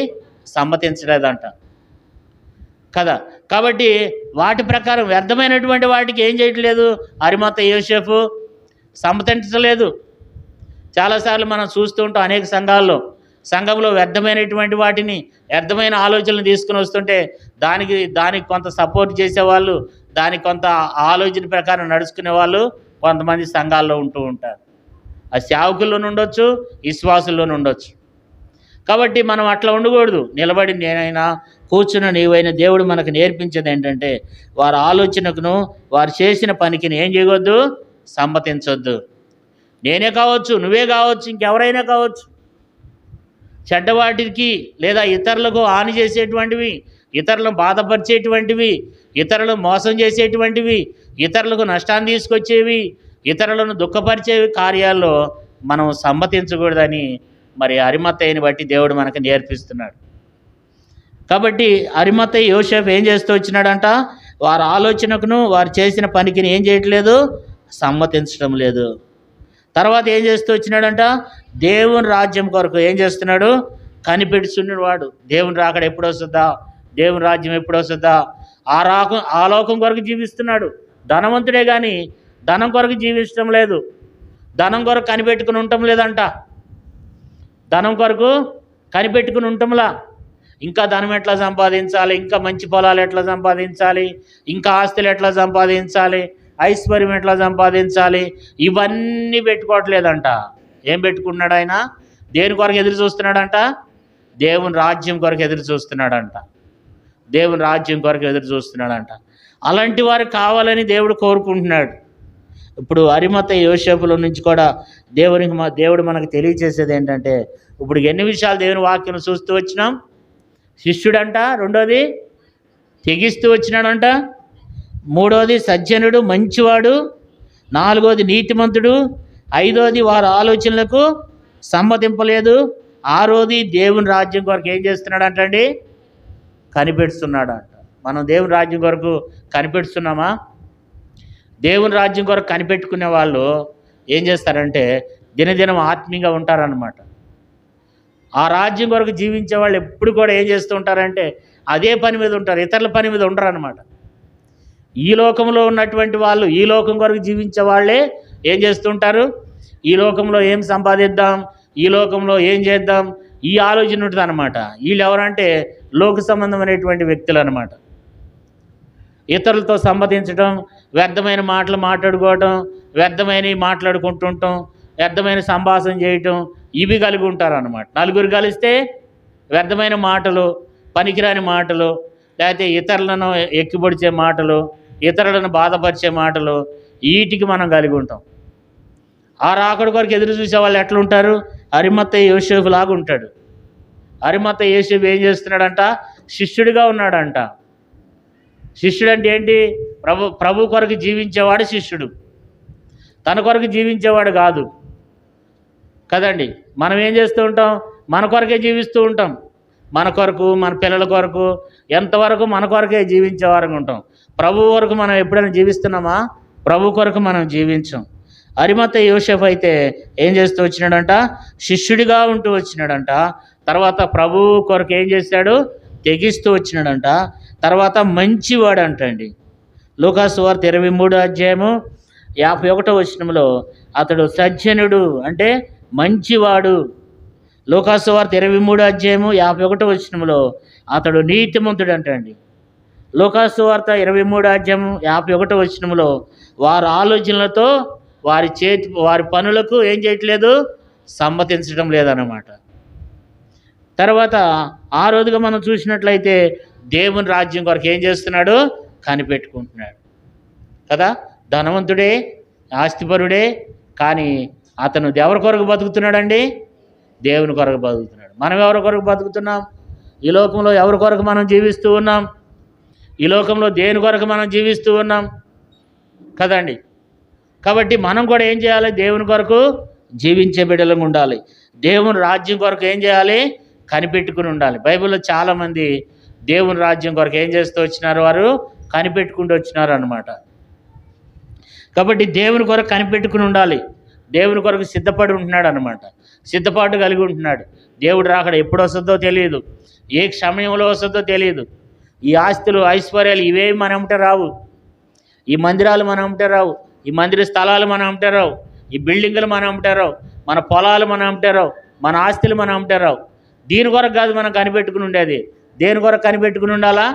సమ్మతించలేదంట కదా. కాబట్టి వాటి ప్రకారం వ్యర్థమైనటువంటి వాటికి ఏం చేయట్లేదు అరిమత యోసేపు, సమ్మతించలేదు. చాలాసార్లు మనం చూస్తూ ఉంటాం అనేక సంఘంలో వ్యర్థమైనటువంటి వాటిని, వ్యర్థమైన ఆలోచనలు తీసుకుని వస్తుంటే దానికి కొంత సపోర్ట్ చేసేవాళ్ళు, దానికి కొంత ఆలోచన ప్రకారం నడుచుకునే వాళ్ళు కొంతమంది సంఘాల్లో ఉంటూ ఉంటారు. అది సేవకుల్లోనూ ఉండొచ్చు, విశ్వాసుల్లోనూ ఉండొచ్చు. కాబట్టి మనం అట్లా ఉండకూడదు. నిలబడి నేనైనా కూర్చున్న నీవైనా దేవుడు మనకు నేర్పించేది ఏంటంటే వారి ఆలోచనకును వారు చేసిన పనికిని ఏం చేయవద్దు, సమ్మతించొద్దు. నేనే కావచ్చు, నువ్వే కావచ్చు, ఇంకెవరైనా కావచ్చు. చెడ్డవాటికి లేదా ఇతరులకు హాని చేసేటువంటివి, ఇతరులను బాధపరిచేటువంటివి, ఇతరులను మోసం చేసేటువంటివి, ఇతరులకు నష్టాన్ని తీసుకొచ్చేవి, ఇతరులను దుఃఖపరిచేవి కార్యాల్లో మనం సమ్మతించకూడదని మరి అరిమత్తయ్యని బట్టి దేవుడు మనకు నేర్పిస్తున్నాడు. కాబట్టి అరిమత్తయ్య యోసేపు ఏం చేస్తూ వచ్చినాడంట, వారి ఆలోచనకును వారు చేసిన పనికిని ఏం చేయట్లేదు, సమ్మతించడం లేదు. తర్వాత ఏం చేస్తూ వచ్చినాడంట, దేవుని రాజ్యం కొరకు ఏం చేస్తున్నాడు, కనిపెడుతున్నవాడు. దేవుని రాకడ ఎప్పుడు వస్తుందా, దేవుని రాజ్యం ఎప్పుడు వస్తుందా, ఆ లోకం కొరకు జీవిస్తున్నాడు. ధనవంతుడే కానీ ధనం కొరకు జీవించడం లేదు, ధనం కొరకు కనిపెట్టుకుని ఉండటం లేదంట. ధనం కొరకు కనిపెట్టుకుని ఉండటంలా, ఇంకా ధనం ఎట్లా సంపాదించాలి, ఇంకా మంచి పొలాలు ఎట్లా సంపాదించాలి, ఇంకా ఆస్తులు ఎట్లా సంపాదించాలి, ఐశ్వర్యం ఎట్లా సంపాదించాలి, ఇవన్నీ పెట్టుకోవట్లేదంట. ఏం పెట్టుకున్నాడు ఆయన, దేని కొరకు ఎదురు చూస్తున్నాడంట, దేవుని రాజ్యం కొరకు ఎదురు చూస్తున్నాడంట. దేవుని రాజ్యం కొరకు ఎదురు చూస్తున్నాడంట. అలాంటి వారు కావాలని దేవుడు కోరుకుంటున్నాడు. ఇప్పుడు అరిమత యోసేపుల నుంచి కూడా దేవుడు మనకు తెలియచేసేది ఏంటంటే, ఇప్పుడు ఎన్ని విషయాలు దేవుని వాక్యం చూస్తూ వచ్చినాం. శిష్యుడంట, రెండోది తెగిస్తూ వచ్చినాడంట, మూడోది సజ్జనుడు మంచివాడు, నాలుగోది నీతిమంతుడు, ఐదోది వారి ఆలోచనలకు సమ్మతింపలేదు, ఆరోది దేవుని రాజ్యం కొరకు ఏం చేస్తున్నాడంటండి, కనిపెడుతున్నాడంట. మనం దేవుని రాజ్యం కొరకు కనిపెడుతున్నామా? దేవుని రాజ్యం కొరకు కనిపెట్టుకునే వాళ్ళు ఏం చేస్తారంటే దినదినం ఆత్మీయంగా ఉంటారన్నమాట. ఆ రాజ్యం కొరకు జీవించే వాళ్ళు ఎప్పుడు కూడా ఏం చేస్తూ ఉంటారంటే అదే పని మీద ఉంటారు, ఇతరుల పని మీద ఉండరు అన్నమాట. ఈ లోకంలో ఉన్నటువంటి వాళ్ళు, ఈ లోకం కొరకు జీవించే వాళ్ళే ఏం చేస్తుంటారు, ఈ లోకంలో ఏం సంపాదిద్దాం, ఈ లోకంలో ఏం చేద్దాం, ఈ ఆలోచన ఉంటుంది అనమాట. వీళ్ళు ఎవరంటే లోక సంబంధమైనటువంటి వ్యక్తులు అనమాట. ఇతరులతో సంబంధించడం, వ్యర్థమైన మాటలు మాట్లాడుకోవటం, వ్యర్థమైనవి మాట్లాడుకుంటుంటాం, వ్యర్థమైన సంభాషణ చేయటం, ఇవి కలిగి ఉంటారు అన్నమాట. నలుగురు కలిస్తే వ్యర్థమైన మాటలు, పనికిరాని మాటలు, లేకపోతే ఇతరులను ఎక్కిపొడిచే మాటలు, ఇతరులను బాధపరిచే మాటలు, వీటికి మనం కలిగి ఉంటాం. ఆ రాకడ కొరకు ఎదురు చూసే వాళ్ళు ఎట్లుంటారు, అరిమత్తయ్య యోసేపు లాగా ఉంటాడు. అరిమత్తయ్య యోసేపు ఏం చేస్తున్నాడంట, శిష్యుడిగా ఉన్నాడంట. శిష్యుడు అంటే ఏంటి, ప్రభు కొరకు జీవించేవాడు శిష్యుడు, తన కొరకు జీవించేవాడు కాదు కదండి. మనం ఏం చేస్తూ ఉంటాం, మన కొరకే జీవిస్తూ ఉంటాం. మన కొరకు, మన పిల్లల కొరకు, ఎంతవరకు మన కొరకే జీవించే వారంగా ఉంటాం. ప్రభు వరకు మనం ఎప్పుడైనా జీవిస్తున్నామా? ప్రభు కొరకు మనం జీవించాం. అరిమత్తయ్య యోసేపు అయితే ఏం చేస్తూ వచ్చినాడంట, శిష్యుడిగా ఉంటూ వచ్చినాడంట. తర్వాత ప్రభు కొరకు ఏం చేశాడు, తెగిస్తూ వచ్చినాడంట. తర్వాత మంచివాడు అంటండి. లూకాసు వార్త 23వ అధ్యాయము 51వ వచనంలో అతడు సజ్జనుడు అంటే మంచివాడు. లూకాసు వార్త 23వ అధ్యాయము 51వ వచనంలో అతడు నీతిమంతుడు అంటండి. లూకాసు వార్త 23వ అధ్యాయము 51వ వచనంలో వారి ఆలోచనలతో వారి పనులకు ఏం చేయట్లేదు, సమ్మతించడం లేదన్నమాట. తర్వాత ఆ రోజుగా మనం చూసినట్లయితే దేవుని రాజ్యం కొరకు ఏం చేస్తున్నాడు, కనిపెట్టుకుంటున్నాడు కదా. ధనవంతుడే, ఆస్తిపరుడే, కానీ అతను ఎవరి కొరకు బతుకుతున్నాడండి, దేవుని కొరకు బతుకుతున్నాడు. మనం ఎవరి కొరకు బతుకుతున్నాం, ఈ లోకంలో ఎవరి కొరకు మనం జీవిస్తూ ఉన్నాం, ఈ లోకంలో దేని కొరకు మనం జీవిస్తూ ఉన్నాం కదండి. కాబట్టి మనం కూడా ఏం చేయాలి? దేవుని కొరకు జీవించే బిడ్డలుగా ఉండాలి. దేవుని రాజ్యం కొరకు ఏం చేయాలి? కనిపెట్టుకుని ఉండాలి. బైబిల్లో చాలామంది దేవుని రాజ్యం కొరకు ఏం చేస్తూ వచ్చినారు? వారు కనిపెట్టుకుంటూ వచ్చినారు అన్నమాట. కాబట్టి దేవుని కొరకు కనిపెట్టుకుని ఉండాలి. దేవుని కొరకు సిద్ధపడి ఉంటున్నాడు అన్నమాట. సిద్ధపాటు కలిగి ఉంటున్నాడు. దేవుడు రాకడ ఎప్పుడు వస్తుందో తెలియదు, ఏ సమయంలో వస్తుందో తెలియదు. ఈ ఆస్తులు ఐశ్వర్యాలు ఇవేమి మన అమ్మట రావు. ఈ మందిరాలు మన అమ్మట రావు. ఈ మందిర స్థలాలు మన అమ్మట రావు. ఈ బిల్డింగులు మన అమ్మట రావు. మన పొలాలు మన అమ్మట రావు. మన ఆస్తులు మన అమ్మట రావు. దీని కొరకు కాదు మనం కనిపెట్టుకుని ఉండేది. దేని కొరకు కనిపెట్టుకుని ఉండాలా?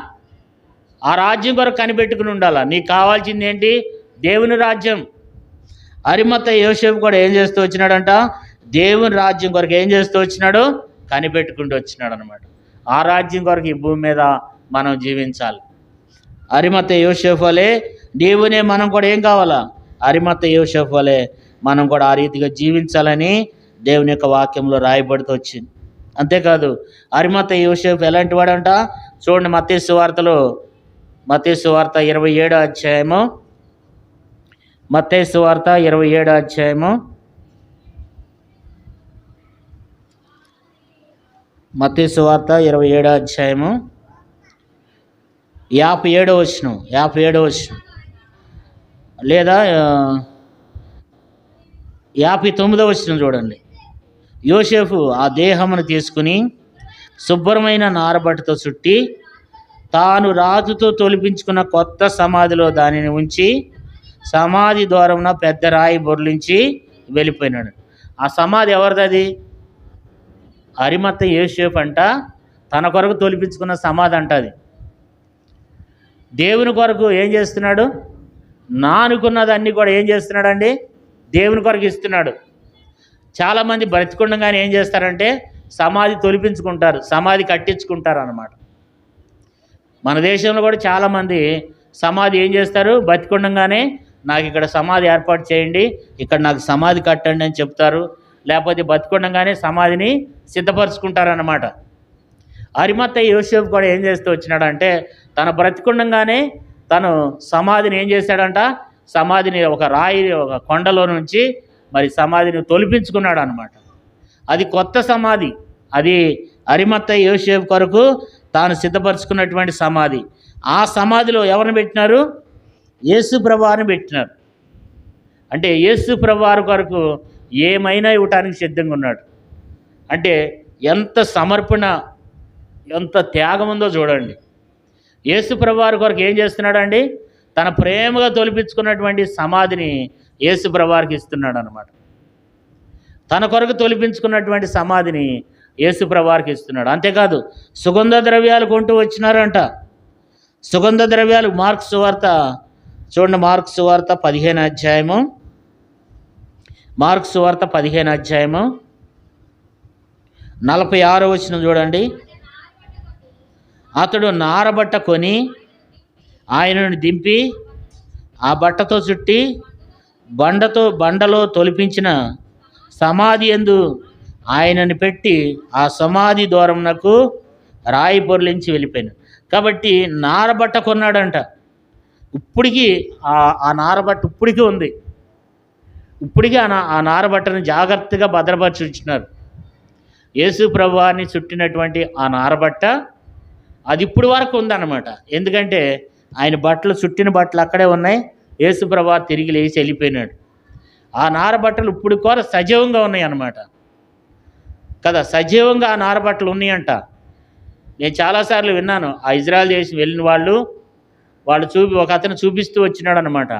ఆ రాజ్యం కొరకు కనిపెట్టుకుని ఉండాలా. నీకు కావాల్సింది ఏంటి? దేవుని రాజ్యం. అరిమత్తయి యోసేపు కూడా ఏం చేస్తూ వచ్చినాడంట? దేవుని రాజ్యం కొరకు ఏం చేస్తూ వచ్చినాడు? కనిపెట్టుకుంటూ వచ్చినాడు అనమాట. ఆ రాజ్యం కొరకు ఈ భూమి మీద మనం జీవించాలి. అరిమత్తయి యోసేపు వలె దేవునే మనం కూడా ఏం కావాలా? అరిమత్తయి యోసేపు వలె మనం కూడా ఆ రీతిగా జీవించాలని దేవుని యొక్క వాక్యంలో రాయబడుతూ వచ్చింది. అంతేకాదు అరిమత్తయి యోసేపు ఎలాంటి వాడంట? చూడండి, మత్తయి సువార్తలో, మత్తయి సువార్త 27వ అధ్యాయము, మత్తయి సువార్త 27వ అధ్యాయము, మత్తయి సువార్త 27వ అధ్యాయము 57వ వచనం, 57వ వచనం లేదా 59వ వచనం చూడండి. యోసేపు ఆ దేహమును తీసుకుని శుభ్రమైన నారబట్టతో చుట్టి తాను రాజుతో తొలిపించుకున్న కొత్త సమాధిలో దానిని ఉంచి సమాధి ద్వారమున పెద్ద రాయి బొర్లించి వెళ్ళిపోయినాడు. ఆ సమాధి ఎవరిది? అరిమత్తయి యోసేపు అంట తన కొరకు తొలిపించుకున్న సమాధి అంట అది. దేవుని కొరకు ఏం చేస్తున్నాడు? నానుకున్నదన్నీ కూడా ఏం చేస్తున్నాడండి? దేవుని కొరకు ఇస్తున్నాడు. చాలామంది బ్రతికుండగానే ఏం చేస్తారంటే సమాధి తొలిపించుకుంటారు, సమాధి కట్టించుకుంటారు అన్నమాట. మన దేశంలో కూడా చాలామంది సమాధి ఏం చేస్తారు? బతికుండగానే నాకు ఇక్కడ సమాధి ఏర్పాటు చేయండి, ఇక్కడ నాకు సమాధి కట్టండి అని చెప్తారు. లేకపోతే బతికుండగానే సమాధిని సిద్ధపరచుకుంటారన్నమాట. అరిమత్తయి యోసేపు కూడా ఏం చేస్తూ వచ్చినాడంటే తన బ్రతికుండగానే తను సమాధిని ఏం చేశాడంట? సమాధిని ఒక రాయి, ఒక కొండలో నుంచి మరి సమాధిని తొలిపించుకున్నాడు అనమాట. అది కొత్త సమాధి. అది అరిమత్తయి యోసేపు కొరకు తాను సిద్ధపరచుకున్నటువంటి సమాధి. ఆ సమాధిలో ఎవరిని పెట్టినారు? యేసు ప్రభువారిని పెట్టినారు. అంటే యేసు ప్రభువారి కొరకు ఏమైనా ఇవ్వటానికి సిద్ధంగా ఉన్నాడు. అంటే ఎంత సమర్పణ, ఎంత త్యాగం ఉందో చూడండి. యేసు ప్రభువారి కొరకు ఏం చేస్తున్నాడండి? తన ప్రేమగా తొలిపించుకున్నటువంటి సమాధిని యేసు ప్రభువారికి ఇస్తున్నాడు అనమాట. తన కొరకు తొలిపించుకున్నటువంటి సమాధిని యేసు ప్రభువారికి ఇస్తున్నాడు. అంతేకాదు సుగంధ ద్రవ్యాలు కొంటూ వచ్చినారంట. సుగంధ ద్రవ్యాలు మార్కు సువార్త చూడండి, మార్కు సువార్త 15వ అధ్యాయము, మార్కు సువార్త 15వ అధ్యాయము 46వ వచనం చూడండి. అతడు నారబట్ట కొని ఆయనను దింపి ఆ బట్టతో చుట్టి బండలో తొలిపించిన సమాధి యందు ఆయనను పెట్టి ఆ సమాధి ద్వారమునకు రాయి పొర్లించి వెళ్ళిపోయాను. కాబట్టి నారబట్ట కొన్నాడంట. ఇప్పటికీ ఆ నారబట్ట ఇప్పటికీ ఉంది. ఇప్పటికీ ఆ నారబట్టను జాగ్రత్తగా భద్రపరిచి ఉంచినారు. యేసు ప్రభువారిని చుట్టినటువంటి ఆ నారబట్ట అది ఇప్పుడు వరకు ఉందన్నమాట. ఎందుకంటే ఆయన బట్టలు, చుట్టిన బట్టలు అక్కడే ఉన్నాయి. యేసు ప్రభువారు తిరిగి లేచి వెళ్ళిపోయినాడు. ఆ నారబట్టలు ఇప్పుడు కూడా సజీవంగా ఉన్నాయి అన్నమాట కదా. సజీవంగా ఆ నారబట్టలు ఉన్నాయంట. నేను చాలాసార్లు విన్నాను. ఆ ఇజ్రాయెల్ దేశం వెళ్ళిన వాళ్ళు ఒక అతను చూపిస్తూ వచ్చినాడు అనమాట.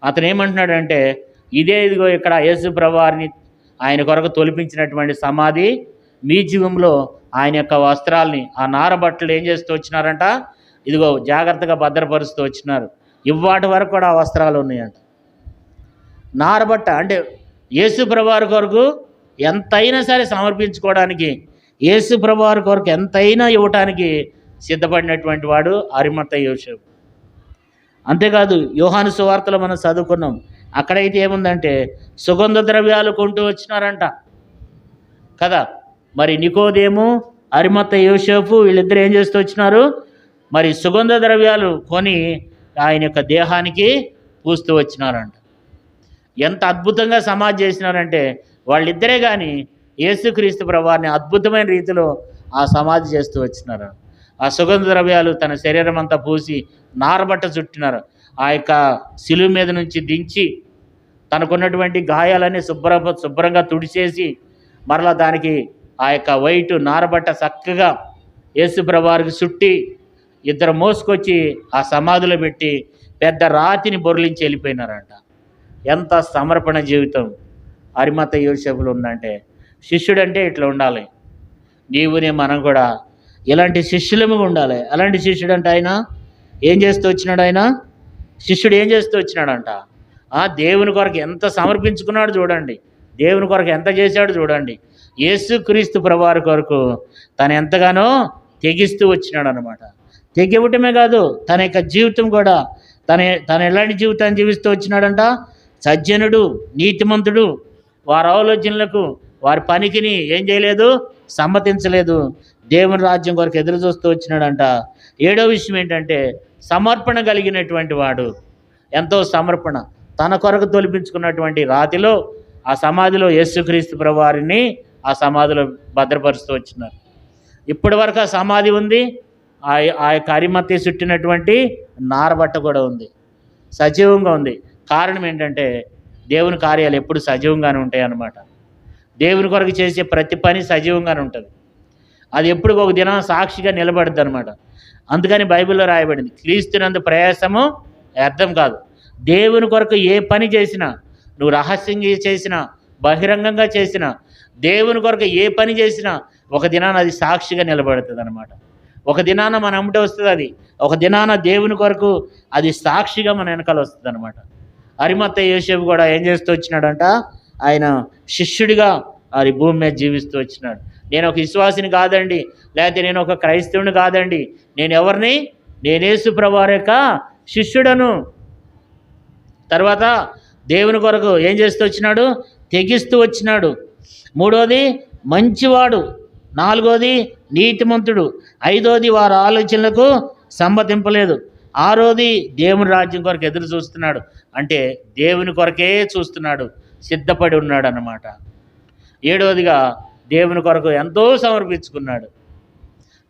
అతను ఏమంటున్నాడంటే ఇదిగో ఇక్కడ యేసు ప్రభువారిని ఆయన కొరకు తొలిపించినటువంటి సమాధి, మ్యూజియంలో ఆయన యొక్క వస్త్రాలని, ఆ నారబట్టలు ఏం చేస్తూ వచ్చినారంట? ఇదిగో జాగ్రత్తగా భద్రపరుస్తూ వచ్చినారు. ఇవాటి వరకు కూడా ఆ వస్త్రాలు ఉన్నాయంట. నారబట్ట అంటే యేసు ప్రభువారి కొరకు ఎంతైనా సరే సమర్పించుకోవడానికి, యేసు ప్రభువారి కొరకు ఎంతైనా ఇవ్వటానికి సిద్ధపడినటువంటి వాడు అరిమత్తయి యోసేపు. అంతేకాదు యోహాను సువార్తలో మనం చదువుకున్నాం. అక్కడైతే ఏముందంటే సుగంధ ద్రవ్యాలు కొంటూ వచ్చినారంట కదా. మరి నికోదేము, అరిమత్తయి యోసేపు వీళ్ళిద్దరు ఏం చేస్తూ వచ్చినారు? మరి సుగంధ ద్రవ్యాలు కొని ఆయన యొక్క దేహానికి పూస్తూ వచ్చినారంట. ఎంత అద్భుతంగా సమాధి చేసినారంటే వాళ్ళిద్దరే కానీ యేసుక్రీస్తు ప్రభువారిని అద్భుతమైన రీతిలో ఆ సమాధి చేస్తూ వచ్చినారు. ఆ సుగంధ ద్రవ్యాలు తన శరీరం అంతా పూసి నారబట్ట చుట్టినారు. ఆ యొక్క శిలువ మీద నుంచి దించి తనకున్నటువంటి గాయాలన్నీ శుభ్రంగా తుడిచేసి మరలా దానికి ఆ యొక్క వైట్ నారబట్ట చక్కగా యేసు ప్రభువారికి చుట్టి ఇద్దరు మోసుకొచ్చి ఆ సమాధిలో పెట్టి పెద్ద రాతిని బొర్లించి వెళ్ళిపోయినారంట. ఎంత సమర్పణ జీవితం అరిమత యోసేపులో ఉందంటే, శిష్యుడంటే ఇట్లా ఉండాలి. నీవునే మనం కూడా ఇలాంటి శిష్యులముగా ఉండాలి. అలాంటి శిష్యుడు అంటే ఆయన ఏం చేస్తూ వచ్చినాడు? శిష్యుడు ఏం చేస్తూ వచ్చినాడంట? దేవుని కొరకు ఎంత సమర్పించుకున్నాడు చూడండి, దేవుని కొరకు ఎంత చేశాడు చూడండి. యేసుక్రీస్తు ప్రభువారి కొరకు తను ఎంతగానో తెగిస్తూ వచ్చినాడు అనమాట. తెగివ్వటమే కాదు, తన యొక్క జీవితం కూడా తన ఎలాంటి జీవితాన్ని జీవిస్తూ వచ్చినాడంట? సజ్జనుడు, నీతిమంతుడు, వారి ఆలోచనలకు వారి పనికిని ఏం చేయలేదు, సమ్మతించలేదు. దేవుని రాజ్యం కొరకు ఎదురు చూస్తూ వచ్చినాడంట. 7వ విషయం ఏంటంటే సమర్పణ కలిగినటువంటి వాడు. ఎంతో సమర్పణ. తన కొరకు తొలిపించుకున్నటువంటి రాతిలో ఆ సమాధిలో యేసుక్రీస్తు ప్రభువారిని ఆ సమాధిలో భద్రపరుస్తూ వచ్చినారు. ఇప్పటి వరకు ఆ సమాధి ఉంది. ఆ యొక్క అరిమత్తె చుట్టినటువంటి నారబట్ట కూడా ఉంది, సజీవంగా ఉంది. కారణం ఏంటంటే దేవుని కార్యాలు ఎప్పుడు సజీవంగానే ఉంటాయి అన్నమాట. దేవుని కొరకు చేసే ప్రతి పని సజీవంగానే ఉంటుంది. అది ఎప్పుడు ఒక దినం సాక్షిగా నిలబడుద్ది అనమాట. అందుకని బైబిల్లో రాయబడింది, క్రీస్తునందు ప్రయాసము వ్యర్థం కాదు. దేవుని కొరకు ఏ పని చేసినా, నువ్వు రహస్యంగా చేసినా బహిరంగంగా చేసినా, దేవుని కొరకు ఏ పని చేసినా ఒక దినాన అది సాక్షిగా నిలబడుతుంది అనమాట. ఒక దినాన మన అమ్మట వస్తుంది అది, ఒక దినాన దేవుని కొరకు అది సాక్షిగా మన వెనకాల వస్తుంది అనమాట. అరిమత్తె యోసేపు కూడా ఏం చేస్తూ వచ్చినాడంట? ఆయన శిష్యుడిగా అది భూమి మీద జీవిస్తూ వచ్చినాడు. నేను ఒక విశ్వాసిని కాదండి, లేకపోతే నేను ఒక క్రైస్తవుని కాదండి, నేను ఎవరిని? నేను యేసు ప్రభువారి యొక్క శిష్యుడను. తర్వాత దేవుని కొరకు ఏం చేస్తూ వచ్చినాడు? తెగిస్తూ వచ్చినాడు. 3వది మంచివాడు. 4వది నీతిమంతుడు. 5వది వారి ఆలోచనలకు సమ్మతింపలేదు. 6వది దేవుని రాజ్యం కొరకు ఎదురు చూస్తున్నాడు. అంటే దేవుని కొరకే చూస్తున్నాడు, సిద్ధపడి ఉన్నాడు అన్నమాట. 7వదిగా దేవుని కొరకు ఎంతో సమర్పించుకున్నాడు.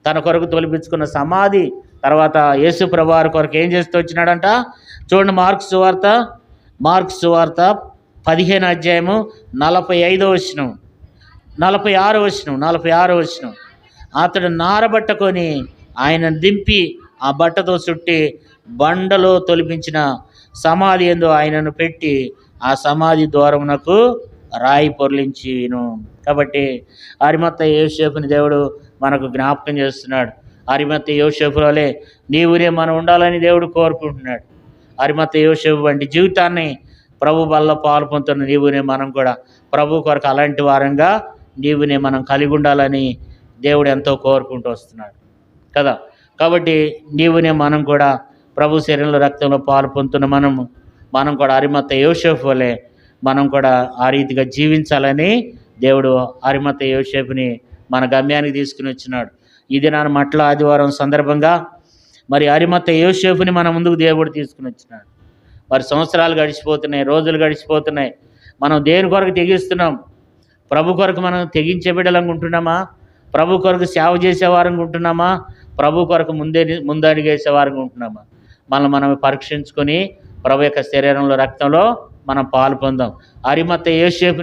తన కొరకు తొలిపించుకున్న సమాధి తర్వాత యేసు ప్రభువారి కొరకు ఏం చేస్తూ వచ్చినాడంట? చూడండి, మార్కు సువార్త 15వ అధ్యాయము 45వ వచనం, 46వ వచనం. అతడు నారబట్టకొని ఆయన దింపి ఆ బట్టతో చుట్టి బండలో తొలిపించిన సమాధి యందు ఆయనను పెట్టి ఆ సమాధి ద్వారమునకు రాయి పొర్లించిను. కాబట్టి అరిమత్తె యోసేపుని దేవుడు మనకు జ్ఞాపకం చేస్తున్నాడు. అరిమత్తె యోసేపులోనే నీవునే మనం ఉండాలని దేవుడు కోరుకుంటున్నాడు. అరిమత్తె యోసేపు వంటి జీవితాన్ని ప్రభు బల్ల పాలు పొందుతున్న నీవునే మనం కూడా ప్రభు కొరకు అలాంటి వారంగా నీవునే మనం కలిగి ఉండాలని దేవుడు ఎంతో కోరుకుంటూ వస్తున్నాడు కదా. కాబట్టి నీవునే మనం కూడా ప్రభు శరీరంలో రక్తంలో పాలు పొందుతున్న మనం కూడా అరిమత్తె యోసేపు వలె మనం కూడా ఆ రీతిగా జీవించాలని దేవుడు అరిమత్తె యోసేపుని మన గమ్యానికి తీసుకుని వచ్చినాడు. ఇది నా మట్ల ఆదివారం సందర్భంగా మరి అరిమత్తె యోసేపుని మన ముందుకు దేవుడు తీసుకుని వచ్చినాడు. మరి సంవత్సరాలు గడిచిపోతున్నాయి, రోజులు గడిచిపోతున్నాయి. మనం దేని కొరకు తెగిస్తున్నాం? ప్రభు కొరకు మనం తెగించే బిడ్డలంగా ఉంటున్నామా? ప్రభు కొరకు సేవ చేసేవారంగా ఉంటున్నామా? ప్రభు కొరకు ముందడిగేసేవారంగా ఉంటున్నామా? మనం పరీక్షించుకొని ప్రభు యొక్క శరీరంలో రక్తంలో మనం పాలు పొందాం. అరిమత్తె యోసేపు